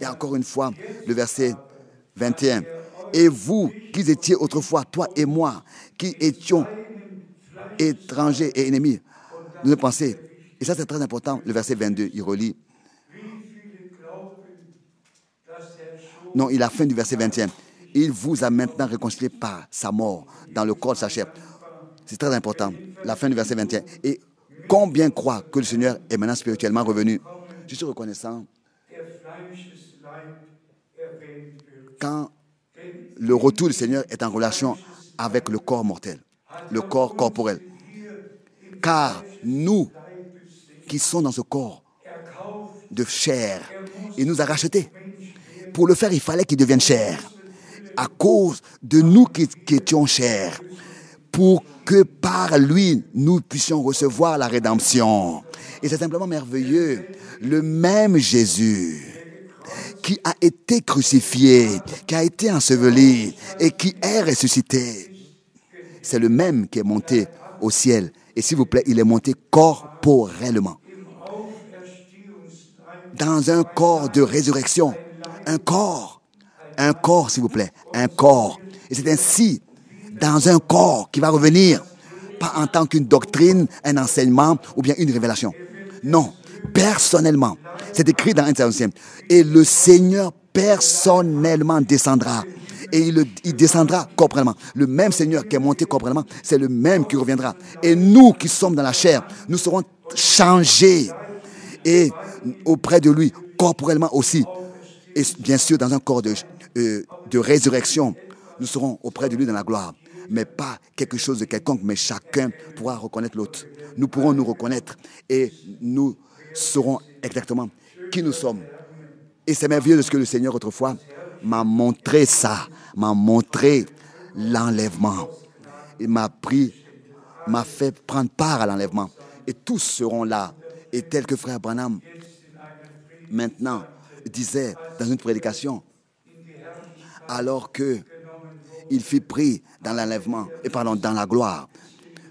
Et encore une fois, le verset 21. Et vous qui étiez autrefois, toi et moi, qui étions étrangers et ennemis, nous pensez, et ça c'est très important, le verset 22, il relit. Non, il a fin du verset 21. Il vous a maintenant réconcilié par sa mort dans le corps de sa chair. C'est très important, la fin du verset 21. Et combien croient que le Seigneur est maintenant spirituellement revenu? Je suis reconnaissant quand le retour du Seigneur est en relation avec le corps mortel, le corps corporel. Car nous qui sommes dans ce corps de chair, il nous a rachetés. Pour le faire, il fallait qu'il devienne chair. À cause de nous qui étions chair, pour que par lui, nous puissions recevoir la rédemption. Et c'est simplement merveilleux. Le même Jésus qui a été crucifié, qui a été enseveli et qui est ressuscité, c'est le même qui est monté au ciel. Et s'il vous plaît, il est monté corporellement. Dans un corps de résurrection. Un corps, s'il vous plaît, un corps. Et c'est ainsi, dans un corps qui va revenir, pas en tant qu'une doctrine, un enseignement ou bien une révélation. Non, personnellement, C'est écrit dans 1 Thessaloniciens. Et le Seigneur personnellement descendra. Et il descendra corporellement. Le même Seigneur qui est monté corporellement, c'est le même qui reviendra. Et nous qui sommes dans la chair, nous serons changés. Et auprès de lui, corporellement aussi. Et bien sûr, dans un corps de résurrection, nous serons auprès de lui dans la gloire. Mais pas quelque chose de quelconque, mais chacun pourra reconnaître l'autre. Nous pourrons nous reconnaître et nous saurons exactement qui nous sommes. Et c'est merveilleux de ce que le Seigneur autrefois m'a montré ça, m'a montré l'enlèvement. Il m'a fait prendre part à l'enlèvement. Et tous seront là. Et tel que Frère Branham, maintenant, disait dans une prédication, alors qu'il fut pris dans l'enlèvement, dans la gloire,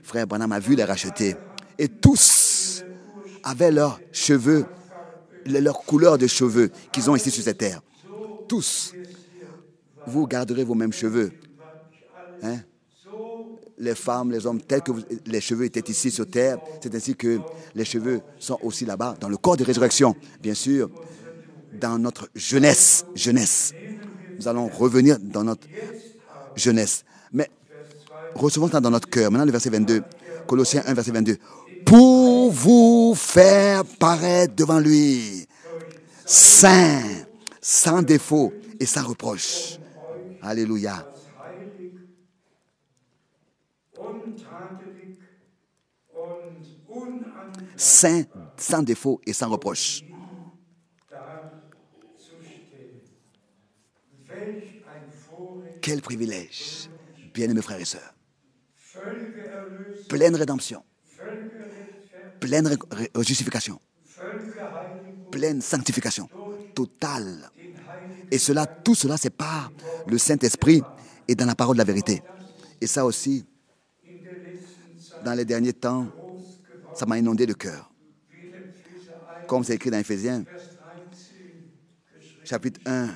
Frère Branham a vu les racheter. Et tous avaient leurs cheveux, leur couleur de cheveux qu'ils ont ici sur cette terre. Tous. Vous garderez vos mêmes cheveux. Hein? Les femmes, les hommes, tels que les cheveux étaient ici sur terre, c'est ainsi que les cheveux sont aussi là-bas, dans le corps de résurrection. Bien sûr, dans notre jeunesse. Nous allons revenir dans notre jeunesse. Mais recevons ça dans notre cœur. Maintenant, le verset 22, Colossiens 1, verset 22. Pour vous faire paraître devant lui, saint, sans défaut et sans reproche. Alléluia. Saint, sans défaut et sans reproche. Quel privilège, bien-aimés frères et sœurs. Pleine rédemption, pleine justification, pleine sanctification, totale. Et tout cela, c'est par le Saint-Esprit et dans la parole de la vérité. Et ça aussi, dans les derniers temps, ça m'a inondé le cœur. Comme c'est écrit dans Éphésiens, chapitre 1,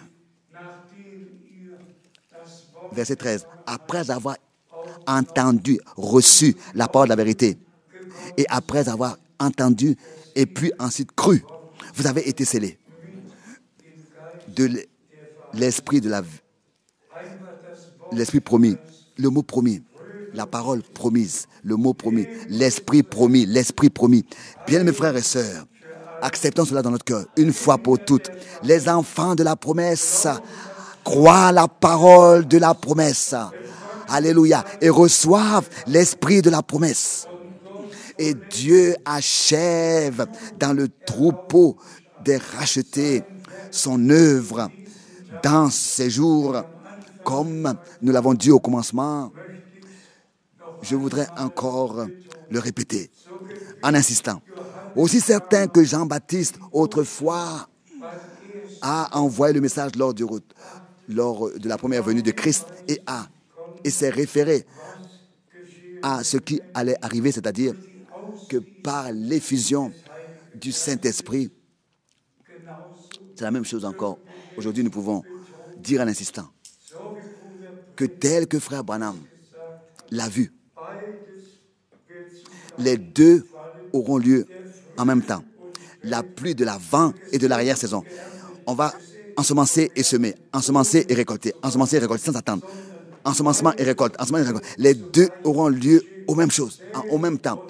verset 13. Après avoir entendu, reçu la parole de la vérité, et après avoir entendu, et puis ensuite cru, vous avez été scellés de l'esprit l'esprit promis, le mot promis, la parole promise, le mot promis, l'esprit promis, l'esprit promis. Bien mes frères et sœurs, acceptons cela dans notre cœur, une fois pour toutes. Les enfants de la promesse croient la parole de la promesse. Alléluia. Et reçoivent l'esprit de la promesse. Et Dieu achève dans le troupeau des rachetés son œuvre dans ces jours, comme nous l'avons dit au commencement. Je voudrais encore le répéter en insistant. Aussi certain que Jean-Baptiste, autrefois, a envoyé le message lors de la première venue de Christ et s'est référé à ce qui allait arriver, c'est-à-dire que par l'effusion du Saint-Esprit, c'est la même chose encore. Aujourd'hui, nous pouvons dire en insistant que tel que Frère Branham l'a vu, les deux auront lieu en même temps. La pluie de l'avant et de l'arrière-saison. On va ensemencer et semer, ensemencer et récolter sans attendre. Ensemencement et récolte, Les deux auront lieu aux mêmes choses, au même temps.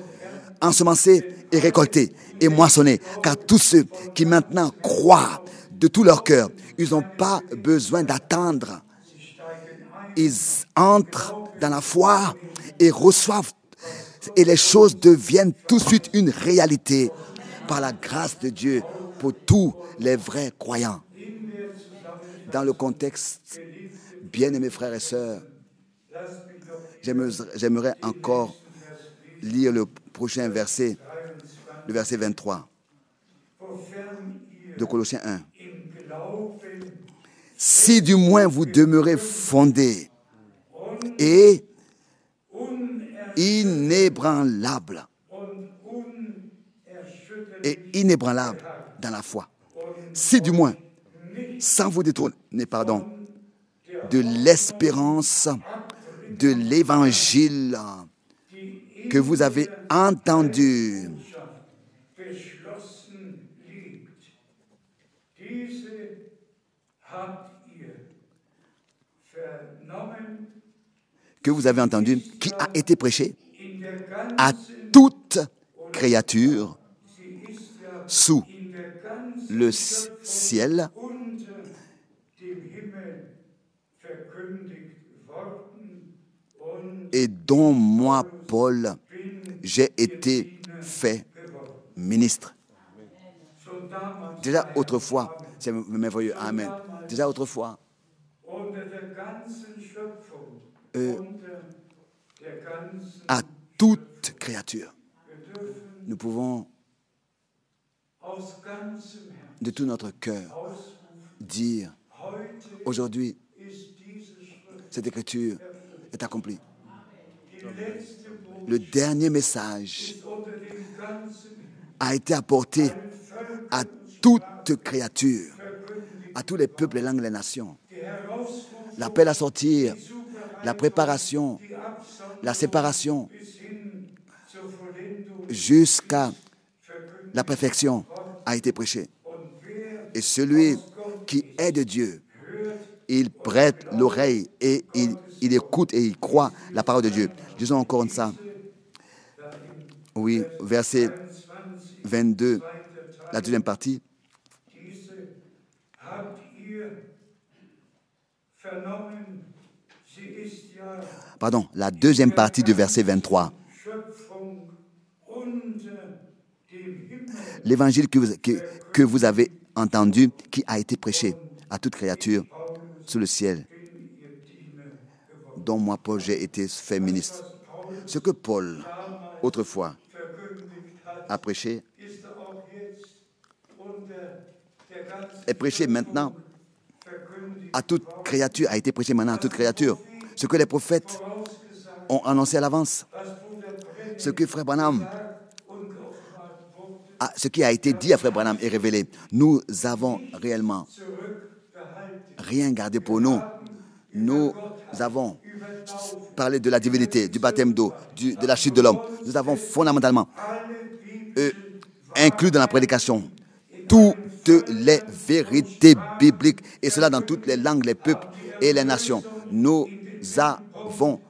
Ensemencer et récolter et moissonner. Car tous ceux qui maintenant croient de tout leur cœur, ils n'ont pas besoin d'attendre. Ils entrent dans la foi et reçoivent. Et les choses deviennent tout de suite une réalité par la grâce de Dieu pour tous les vrais croyants. Dans le contexte, bien-aimés frères et sœurs, j'aimerais encore lire le prochain verset, le verset 23 de Colossiens 1. Si du moins vous demeurez fondés et inébranlables dans la foi. Si du moins, sans vous détourner, de l'espérance de l'évangile que vous avez entendu. que vous avez entendu, qui a été prêché à toute créature sous le ciel, et dont moi, Paul, j'ai été fait ministre. Déjà autrefois, c'est merveilleux, amen. Déjà autrefois, à toute créature, nous pouvons de tout notre cœur dire, aujourd'hui, cette écriture est accomplie. Le dernier message a été apporté à toute créature, à tous les peuples, les langues, les nations. L'appel à sortir, la préparation, la séparation, jusqu'à la perfection a été prêché. Et celui qui est de Dieu, il prête l'oreille et il écoute et il croit la parole de Dieu. Disons encore ça. Oui, verset 22, la deuxième partie. Pardon, la deuxième partie du verset 23. L'évangile que vous avez entendu, qui a été prêché à toute créature sous le ciel, dont moi, Paul, j'ai été fait ministre. Ce que Paul, autrefois, a prêché, est prêché maintenant à toute créature, a été prêché maintenant à toute créature. Ce que les prophètes ont annoncé à l'avance, ce que Frère Branham, ce qui a été dit à Frère Branham est révélé. Nous avons réellement rien gardé pour nous. Nous avons parlé de la divinité, du baptême d'eau, de la chute de l'homme. Nous avons fondamentalement inclus dans la prédication toutes les vérités bibliques, et cela dans toutes les langues, les peuples et les nations. Nous avons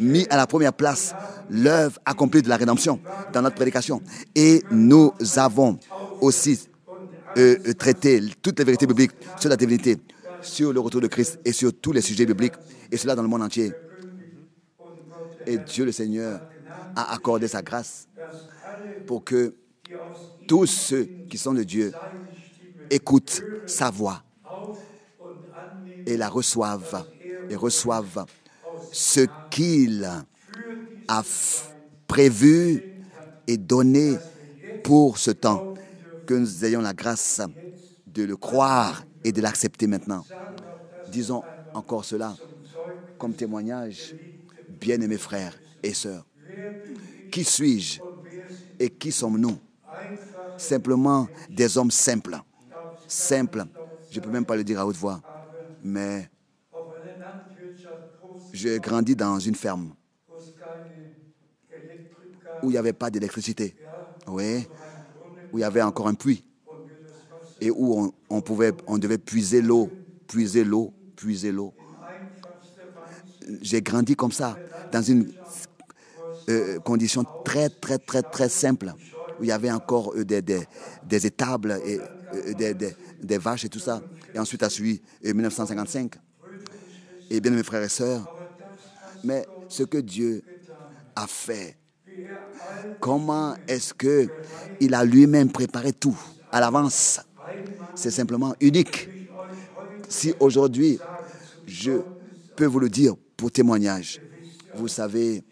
mis à la première place l'œuvre accomplie de la rédemption dans notre prédication. Et nous avons aussi traité toutes les vérités bibliques sur la divinité, sur le retour de Christ et sur tous les sujets bibliques, et cela dans le monde entier. Et Dieu le Seigneur a accordé sa grâce pour que tous ceux qui sont de Dieu écoutent sa voix et la reçoivent, et reçoivent ce qu'il a prévu et donné pour ce temps, que nous ayons la grâce de le croire et de l'accepter maintenant. Disons encore cela comme témoignage, bien-aimés frères et sœurs. Qui suis-je et qui sommes-nous? Simplement des hommes simples. Simples, je ne peux même pas le dire à haute voix, mais j'ai grandi dans une ferme où il n'y avait pas d'électricité, oui, où il y avait encore un puits et où on devait puiser l'eau. J'ai grandi comme ça, dans une condition très, très, très, très simple, où il y avait encore des étables et des vaches et tout ça. Et ensuite a suivi 1955. Et bien, mes frères et sœurs, mais ce que Dieu a fait, comment est-ce qu'il a lui-même préparé tout à l'avance? C'est simplement unique. Si aujourd'hui, je peux vous le dire pour témoignage, vous savez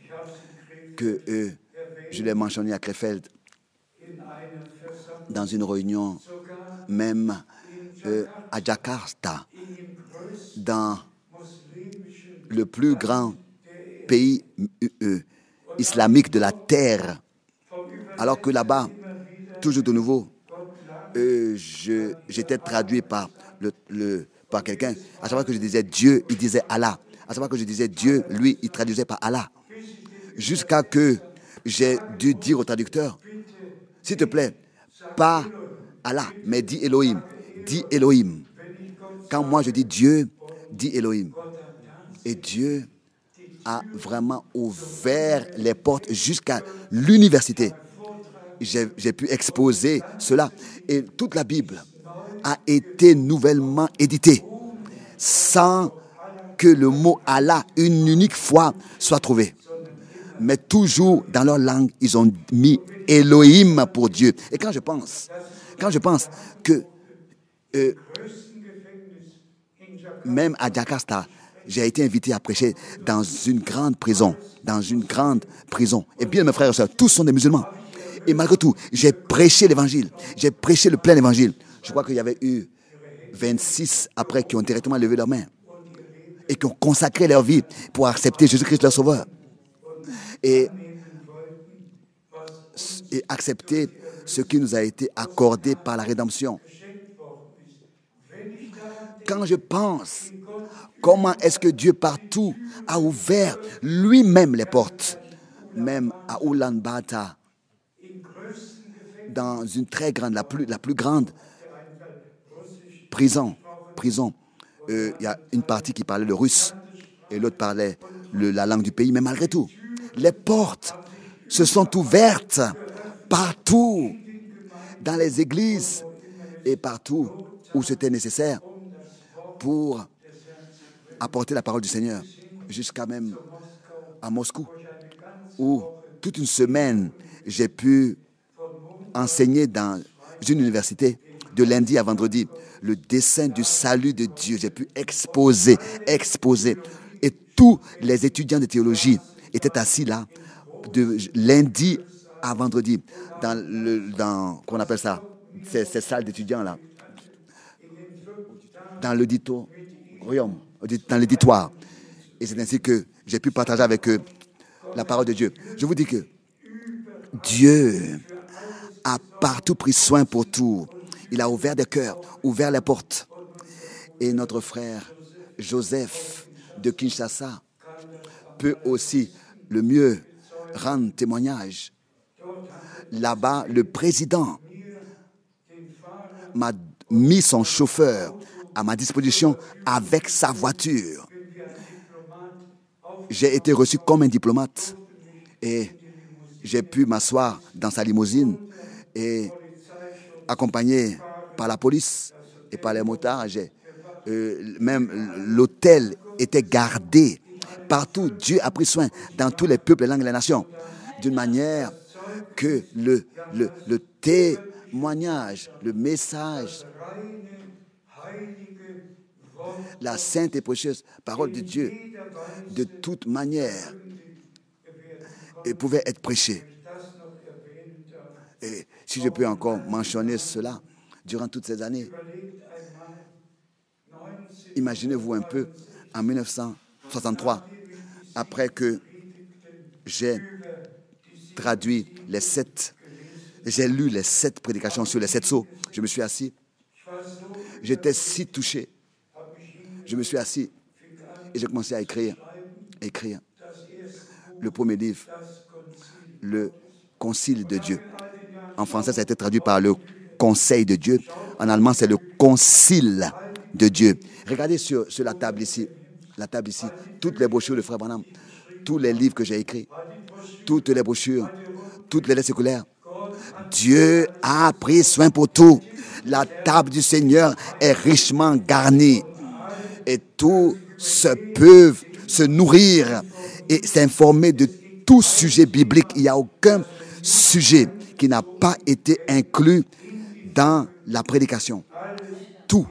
que je l'ai mentionné à Krefeld, dans une réunion, même à Jakarta, dans le plus grand pays islamique de la terre, alors que là-bas, toujours de nouveau, j'étais traduit par quelqu'un. À chaque fois que je disais Dieu, il disait Allah. À chaque fois que je disais Dieu, lui, il traduisait par Allah. Jusqu'à que j'ai dû dire au traducteur, s'il te plaît, pas Allah, mais dis Elohim. Dis Elohim. Quand moi je dis Dieu, dis Elohim. Et Dieu a vraiment ouvert les portes jusqu'à l'université. J'ai pu exposer cela. Et toute la Bible a été nouvellement éditée sans que le mot Allah une unique fois soit trouvé. Mais toujours dans leur langue, ils ont mis Elohim pour Dieu. Et quand je pense que même à Jakarta, j'ai été invité à prêcher dans une grande prison. Et bien, mes frères et sœurs, tous sont des musulmans. Et malgré tout, j'ai prêché l'évangile. J'ai prêché le plein évangile. Je crois qu'il y avait eu 26 après qui ont directement levé leurs mains et qui ont consacré leur vie pour accepter Jésus-Christ leur sauveur. Et accepter ce qui nous a été accordé par la rédemption. Quand je pense comment est-ce que Dieu partout a ouvert lui-même les portes, même à Ulaanbaatar, dans une très grande, la plus grande prison. Il y a une partie qui parlait le russe et l'autre parlait la langue du pays, mais malgré tout, les portes se sont ouvertes partout, dans les églises et partout où c'était nécessaire pour apporter la parole du Seigneur, jusqu'à même à Moscou, où toute une semaine, j'ai pu enseigner dans une université de lundi à vendredi le dessein du salut de Dieu. J'ai pu exposer. Et tous les étudiants de théologie étaient assis là, de lundi à vendredi, dans qu'on appelle ça, ces salles d'étudiants là, dans l'auditorium, dans l'éditoire. Et c'est ainsi que j'ai pu partager avec eux la parole de Dieu. Je vous dis que Dieu a partout pris soin pour tout. Il a ouvert des cœurs, ouvert les portes. Et notre frère Joseph de Kinshasa peut aussi le mieux rendre témoignage. Là-bas, le président m'a mis son chauffeur à ma disposition avec sa voiture. J'ai été reçu comme un diplomate et j'ai pu m'asseoir dans sa limousine et accompagné par la police et par les motards. Même l'hôtel était gardé partout. Dieu a pris soin dans tous les peuples, les langues et les nations, d'une manière que le témoignage, le message, la sainte et précieuse parole de Dieu, de toute manière, et pouvait être prêché. Et si je peux encore mentionner cela durant toutes ces années, imaginez-vous un peu, en 1963, après que j'ai traduit j'ai lu les 7 prédications sur les 7 sceaux, je me suis assis, j'étais si touché, je me suis assis et j'ai commencé à écrire le premier livre, le Concile de Dieu. En français, ça a été traduit par le Conseil de Dieu. En allemand, c'est le Concile de Dieu. Regardez sur la table ici, toutes les brochures de Frère Branham, tous les livres que j'ai écrits, toutes les brochures, toutes les lettres séculaires. Dieu a pris soin pour tout. La table du Seigneur est richement garnie. Et tous peuvent se nourrir et s'informer de tout sujet biblique. Il n'y a aucun sujet qui n'a pas été inclus dans la prédication. Tout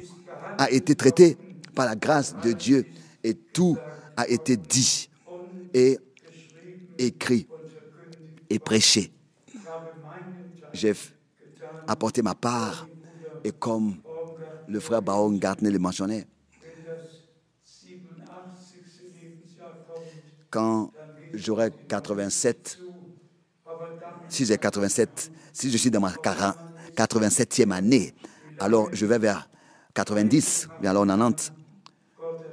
a été traité par la grâce de Dieu et tout a été dit et écrit et prêché. J'ai apporté ma part et comme le frère Baron Gartner le mentionnait, quand j'aurai 87, si j'ai 87, si je suis dans ma 87e année, alors je vais vers 90, bien alors 90.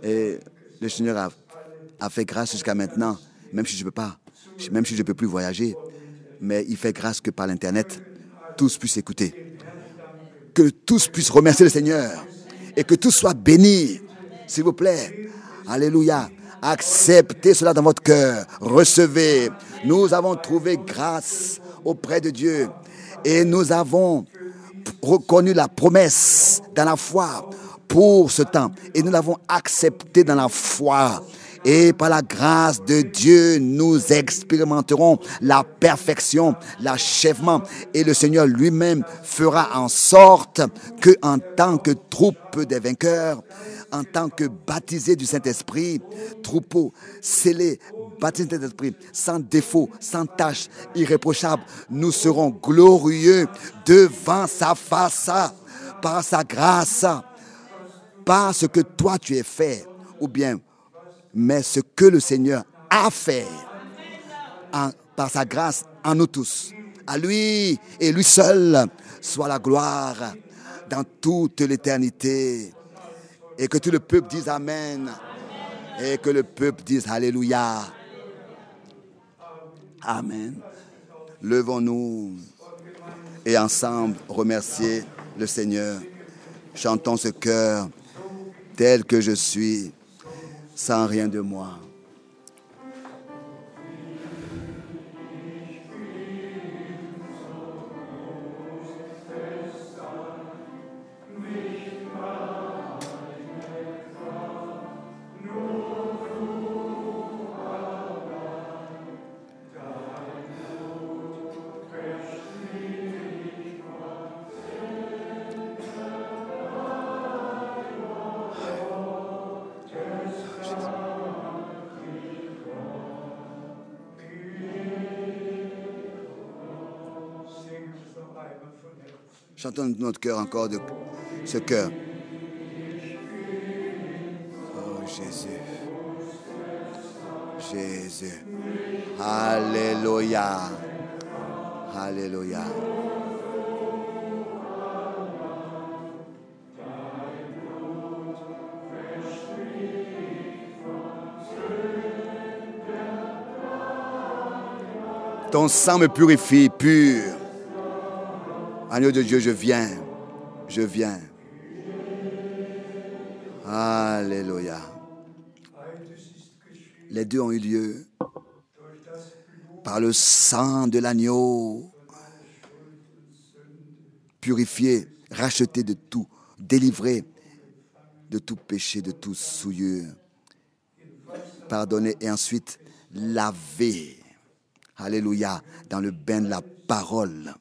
Et le Seigneur a fait grâce jusqu'à maintenant, même si je ne peux plus voyager, mais il fait grâce que par l'Internet, tous puissent écouter. Que tous puissent remercier le Seigneur et que tous soient bénis, s'il vous plaît. Alléluia. Acceptez cela dans votre cœur. Recevez. Nous avons trouvé grâce auprès de Dieu. Et nous avons reconnu la promesse dans la foi pour ce temps. Et nous l'avons accepté dans la foi. Et par la grâce de Dieu, nous expérimenterons la perfection, l'achèvement. Et le Seigneur lui-même fera en sorte que, en tant que troupe des vainqueurs, en tant que baptisés du Saint-Esprit, troupeau scellé, baptisé du Saint-Esprit, sans défaut, sans tache, irréprochable, nous serons glorieux devant sa face, par sa grâce, par ce que toi tu es fait, ou bien mais ce que le Seigneur a fait par sa grâce en nous tous. À lui et lui seul soit la gloire dans toute l'éternité. Et que tout le peuple dise Amen. Et que le peuple dise Alléluia. Amen. Levons-nous et ensemble remercier le Seigneur. Chantons ce cœur tel que je suis, sans rien de moi. Chantons notre cœur encore de ce cœur. Oh Jésus. Jésus. Alléluia. Alléluia. Ton sang me purifie, pur. Agneau de Dieu, je viens. Je viens. Alléluia. Les deux ont eu lieu par le sang de l'agneau, purifié, racheté de tout, délivré de tout péché, de tout souillure, pardonné et ensuite lavé. Alléluia, dans le bain de la parole.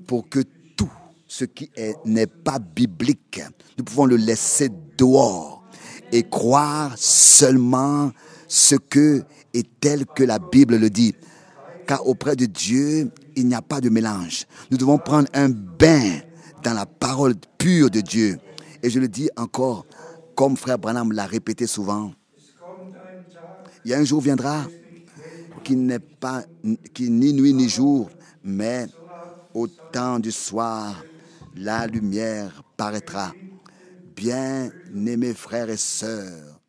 Pour que tout ce qui n'est pas biblique, nous pouvons le laisser dehors et croire seulement ce que est tel que la Bible le dit. Car auprès de Dieu, il n'y a pas de mélange. Nous devons prendre un bain dans la parole pure de Dieu. Et je le dis encore, comme frère Branham l'a répété souvent, il y a un jour viendra qui n'est ni nuit ni jour, mais au temps du soir, la lumière paraîtra. Bien-aimés frères et sœurs,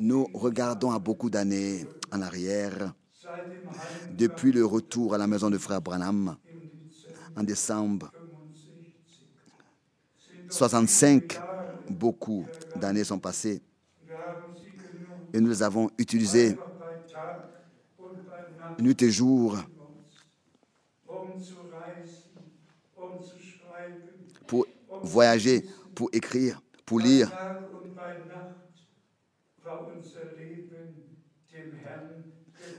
nous regardons à beaucoup d'années en arrière, depuis le retour à la maison de frère Branham, en décembre 65, beaucoup d'années sont passées et nous les avons utilisées nuit et jour pour voyager, pour écrire, pour lire.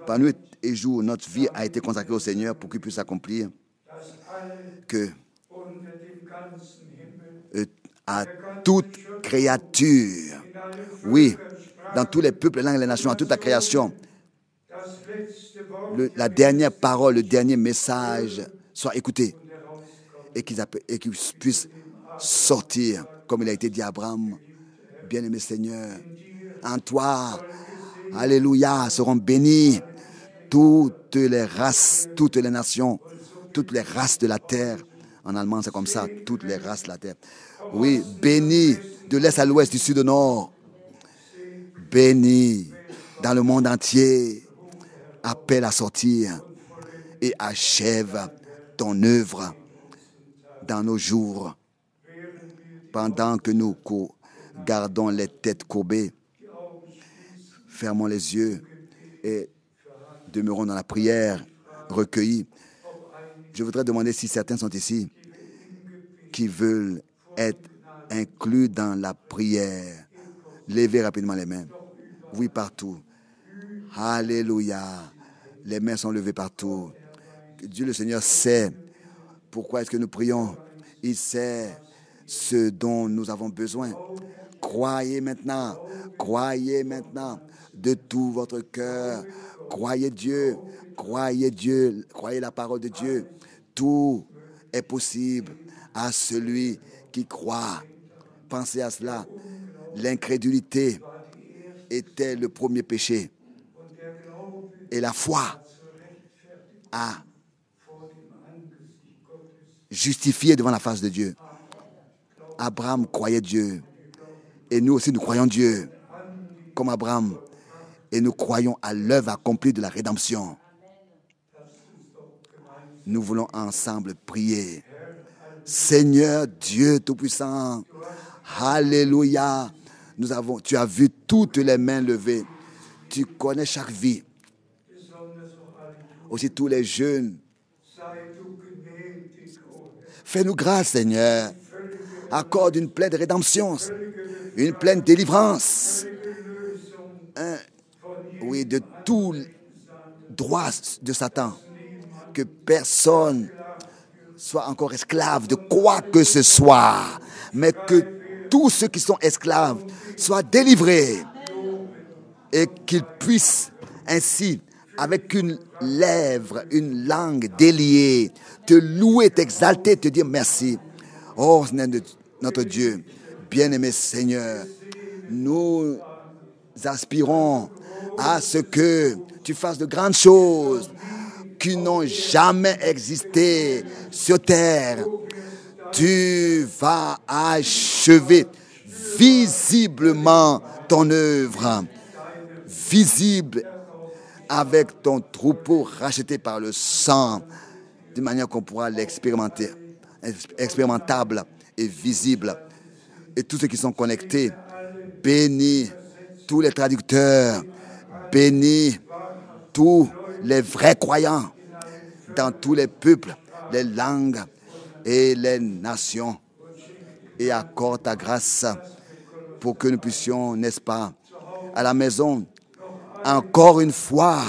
Par nuit et jour, notre vie a été consacrée au Seigneur pour qu'il puisse accomplir que à toute créature, oui, dans tous les peuples, les langues et les nations, à toute la création, la dernière parole, le dernier message soit écouté et qu'ils puissent sortir, comme il a été dit à Abraham, bien-aimé Seigneur, en toi, alléluia, seront bénies toutes les races, toutes les nations, toutes les races de la terre. En allemand, c'est comme ça, toutes les races de la terre. Oui, bénis de l'est à l'ouest, du sud au nord. Bénis dans le monde entier. Appelle à sortir et achève ton œuvre dans nos jours. Pendant que nous gardons les têtes courbées, Fermons les yeux et demeurons dans la prière recueillie. Je voudrais demander si certains sont ici qui veulent être inclus dans la prière. Levez rapidement les mains. Oui, partout. Alléluia. Les mains sont levées partout. Dieu le Seigneur sait pourquoi est-ce que nous prions. Il sait ce dont nous avons besoin. Croyez maintenant de tout votre cœur. Croyez Dieu, croyez la parole de Dieu. Tout est possible à celui qui croit. Pensez à cela. L'incrédulité était le premier péché. Et la foi a justifié devant la face de Dieu. Abraham croyait Dieu. Et nous aussi, nous croyons Dieu, comme Abraham. Et nous croyons à l'œuvre accomplie de la rédemption. Nous voulons ensemble prier. Seigneur Dieu Tout-Puissant, Alléluia. Tu as vu toutes les mains levées. Tu connais chaque vie. Aussi tous les jeunes. Fais-nous grâce, Seigneur. Accorde une pleine rédemption, une pleine délivrance. Oui, de tout droit de Satan. Que personne soit encore esclave de quoi que ce soit, mais que tous ceux qui sont esclaves soient délivrés et qu'ils puissent ainsi, avec une lèvre, une langue déliée, te louer, t'exalter, te dire merci. Oh, notre Dieu, bien-aimé Seigneur, nous aspirons à ce que tu fasses de grandes choses qui n'ont jamais existé sur terre. Tu vas achever visiblement ton œuvre, visible avec ton troupeau racheté par le sang, de manière qu'on pourra l'expérimenter, expérimentable et visible. Et tous ceux qui sont connectés, bénis tous les traducteurs, bénis tous les vrais croyants dans tous les peuples, les langues et les nations. Et accorde ta grâce pour que nous puissions, n'est-ce pas, à la maison, encore une fois,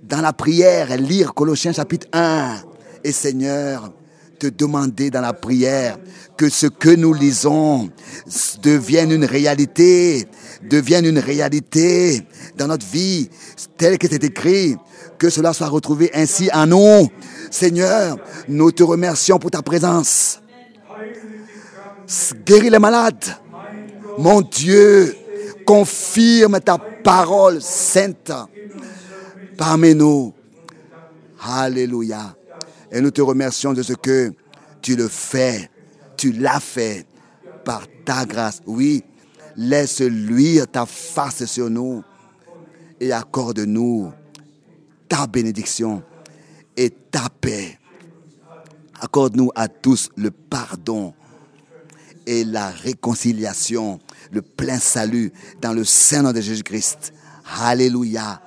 dans la prière, lire Colossiens chapitre 1. Et Seigneur, te demander dans la prière que ce que nous lisons devienne une réalité dans notre vie, tel que c'est écrit, que cela soit retrouvé ainsi en nous. Seigneur, nous te remercions pour ta présence. Guéris les malades. Mon Dieu, confirme ta parole sainte parmi nous. Alléluia. Et nous te remercions de ce que tu le fais. Tu l'as fait par ta grâce. Oui, laisse luire ta face sur nous et accorde-nous ta bénédiction et ta paix. Accorde-nous à tous le pardon et la réconciliation, le plein salut dans le Saint-Nom de Jésus-Christ. Alléluia.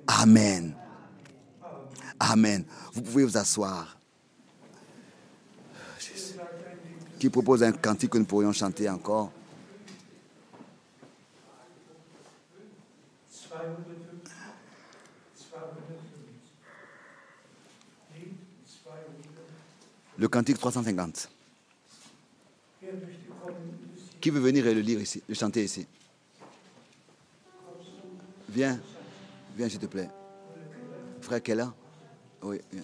Amen. Amen. Vous pouvez vous asseoir. Qui propose un cantique que nous pourrions chanter encore? Le cantique 350. Qui veut venir et le lire ici, le chanter ici? Viens, viens s'il te plaît. Frère Kella? Oui, viens.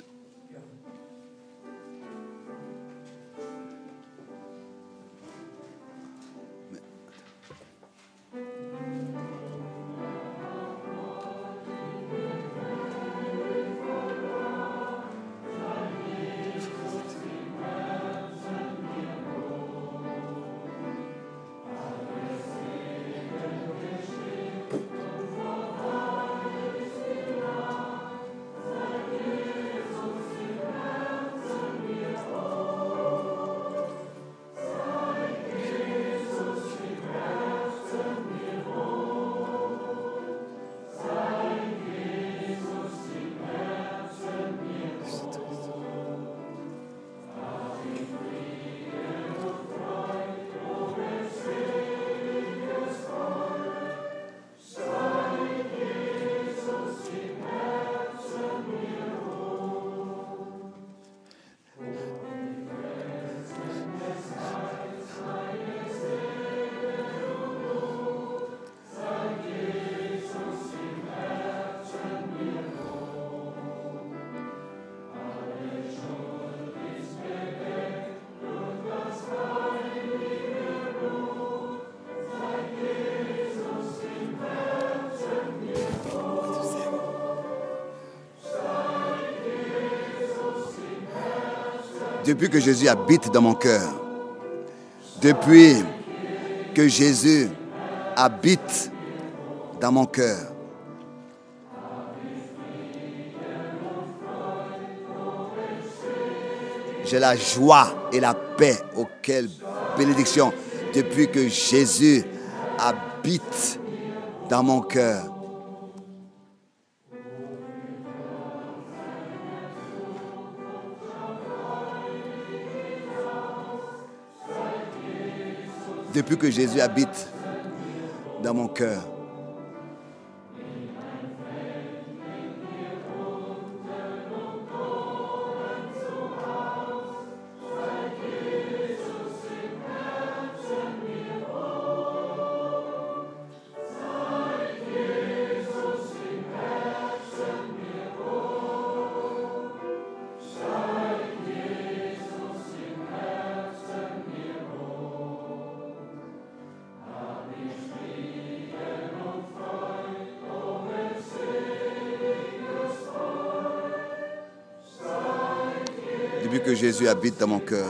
Depuis que Jésus habite dans mon cœur. Depuis que Jésus habite dans mon cœur. J'ai la joie et la paix. Oh, quelle bénédiction. Depuis que Jésus habite dans mon cœur. Depuis que Jésus habite dans mon cœur. Depuis que Jésus habite dans mon cœur.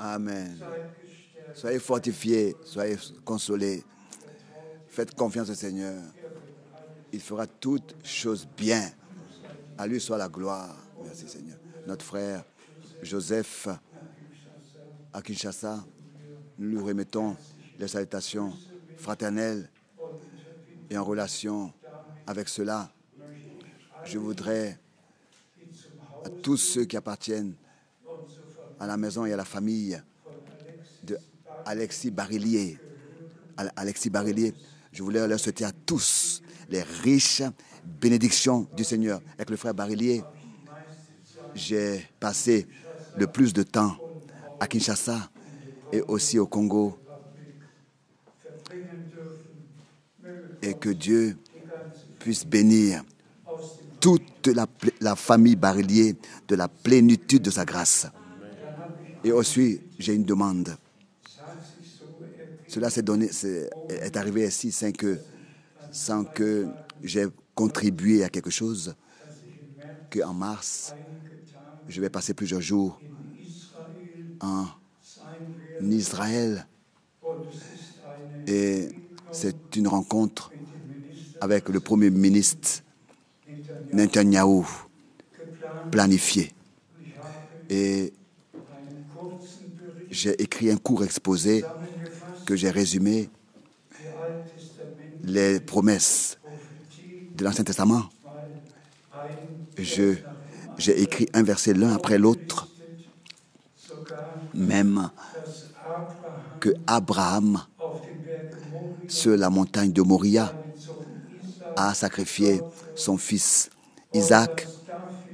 Amen. Soyez fortifiés, soyez consolés. Faites confiance au Seigneur. Il fera toutes choses bien. À lui soit la gloire. Merci Seigneur. Notre frère Joseph à Kinshasa, nous lui remettons les salutations fraternelles et en relation avec cela, je voudrais à tous ceux qui appartiennent à la maison et à la famille de Alexis Barillier. Je voulais leur souhaiter à tous les riches bénédictions du Seigneur. Avec le frère Barillier, j'ai passé le plus de temps à Kinshasa et aussi au Congo. Et que Dieu puisse bénir toute la famille Barillier de la plénitude de sa grâce. Et aussi, j'ai une demande. Cela est arrivé ainsi sans que j'ai contribué à quelque chose, qu'en mars, je vais passer plusieurs jours en Israël. Et c'est une rencontre avec le Premier ministre Netanyahou, planifiée. Et j'ai écrit un court exposé que j'ai résumé les promesses de l'Ancien Testament. J'ai écrit un verset l'un après l'autre, même que Abraham sur la montagne de Moria, a sacrifié son fils Isaac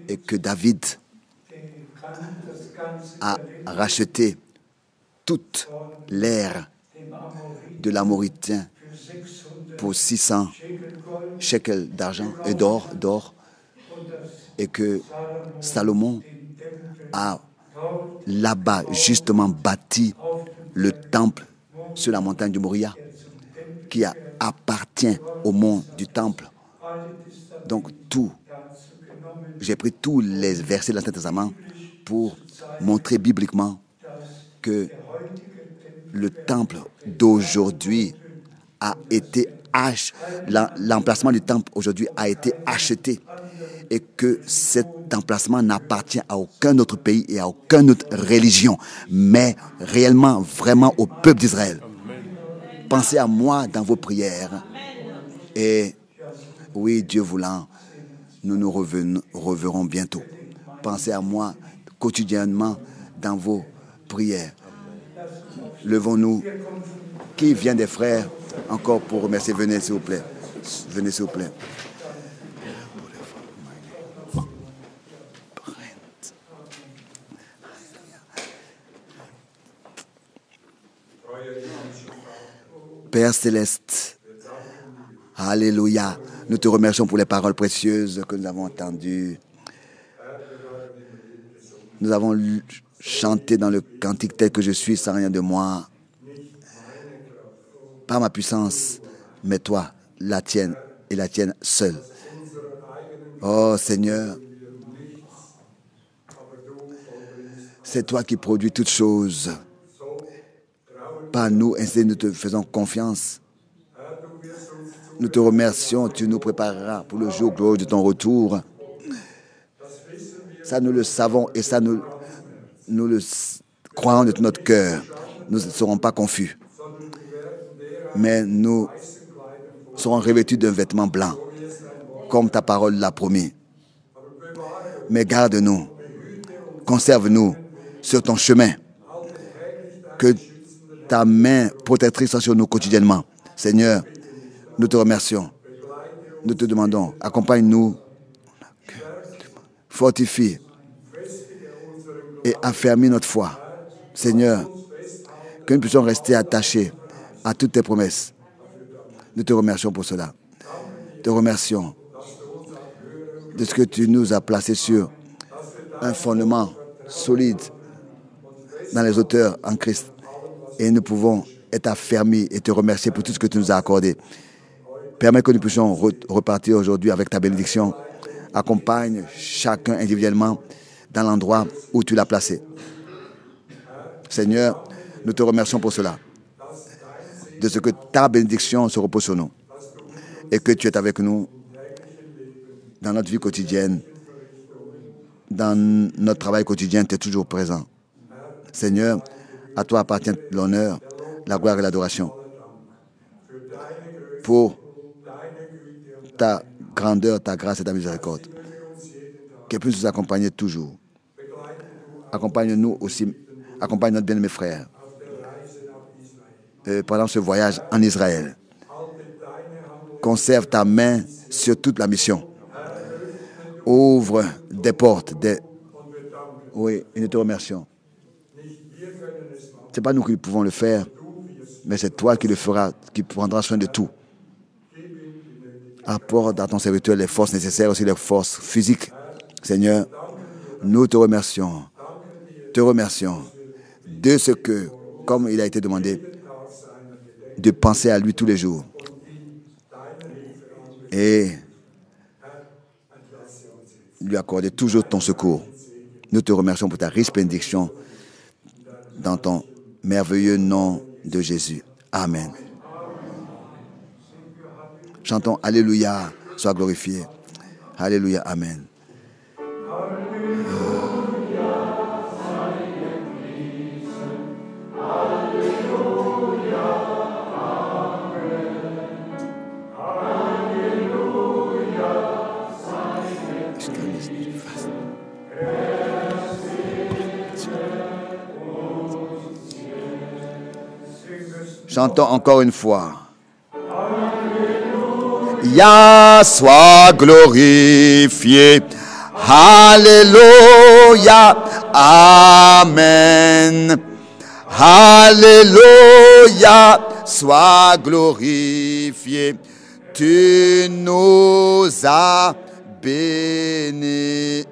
et que David a racheté toute l'ère de l'Amoritain pour 600 shekels d'argent et d'or, et que Salomon a là-bas justement bâti le temple sur la montagne de Moria qui appartient au mont du temple. Donc j'ai pris tous les versets de l'Ancien Testament pour montrer bibliquement que le temple d'aujourd'hui a été l'emplacement du temple aujourd'hui a été acheté et que cet emplacement n'appartient à aucun autre pays et à aucune autre religion, mais réellement, vraiment au peuple d'Israël. Pensez à moi dans vos prières et oui, Dieu voulant, nous nous reverrons bientôt. Pensez à moi quotidiennement dans vos prières. Levons-nous. Qui vient des frères encore pour remercier? Venez s'il vous plaît. Venez s'il vous plaît. Père Céleste, alléluia, nous te remercions pour les paroles précieuses que nous avons entendues. Nous avons chanté dans le cantique tel que je suis sans rien de moi. Pas ma puissance, mais toi, la tienne et la tienne seule. Oh Seigneur, c'est toi qui produis toutes choses. Pas nous, ainsi nous te faisons confiance. Nous te remercions, tu nous prépareras pour le jour glorieux de ton retour. Ça, nous le savons et ça, nous le croyons de tout notre cœur. Nous ne serons pas confus. Mais nous serons revêtus d'un vêtement blanc, comme ta parole l'a promis. Mais garde-nous, conserve-nous sur ton chemin, que ta main protectrice soit sur nous quotidiennement. Seigneur, nous te remercions. Nous te demandons, accompagne-nous, fortifie et affermis notre foi. Seigneur, que nous puissions rester attachés à toutes tes promesses. Nous te remercions pour cela. Te remercions de ce que tu nous as placé sur un fondement solide dans les auteurs en Christ. Et nous pouvons être affermis et te remercier pour tout ce que tu nous as accordé. Permets que nous puissions repartir aujourd'hui avec ta bénédiction. Accompagne chacun individuellement dans l'endroit où tu l'as placé. Seigneur, nous te remercions pour cela. De ce que ta bénédiction se repose sur nous. Et que tu es avec nous dans notre vie quotidienne. Dans notre travail quotidien, tu es toujours présent. Seigneur, à toi appartient l'honneur, la gloire et l'adoration. Pour ta grandeur, ta grâce et ta miséricorde. Qu'elle puisse nous accompagner toujours. Accompagne-nous aussi, accompagne notre bien-aimé frère pendant ce voyage en Israël. Conserve ta main sur toute la mission. Ouvre des portes, Oui, et nous te remercions. Ce n'est pas nous qui pouvons le faire, mais c'est toi qui le feras, qui prendras soin de tout. Apporte à ton serviteur les forces nécessaires, aussi les forces physiques. Seigneur, nous te remercions. Te remercions de ce que, comme il a été demandé, de penser à lui tous les jours. Et lui accorder toujours ton secours. Nous te remercions pour ta riche bénédiction dans ton merveilleux nom de Jésus. Amen. Chantons Alléluia, sois glorifié. Alléluia, Amen. Chantons encore une fois. Alléluia, sois glorifié. Alléluia, Amen. Alléluia, sois glorifié. Tu nous as bénis.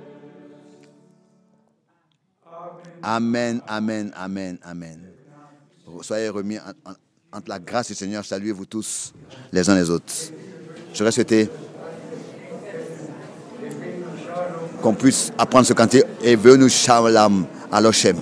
Amen, amen, amen, amen. Soyez remis entre la grâce du Seigneur. Saluez-vous tous les uns les autres. J'aurais souhaité qu'on puisse apprendre ce cantique et venez nous shalom à l'Oshem.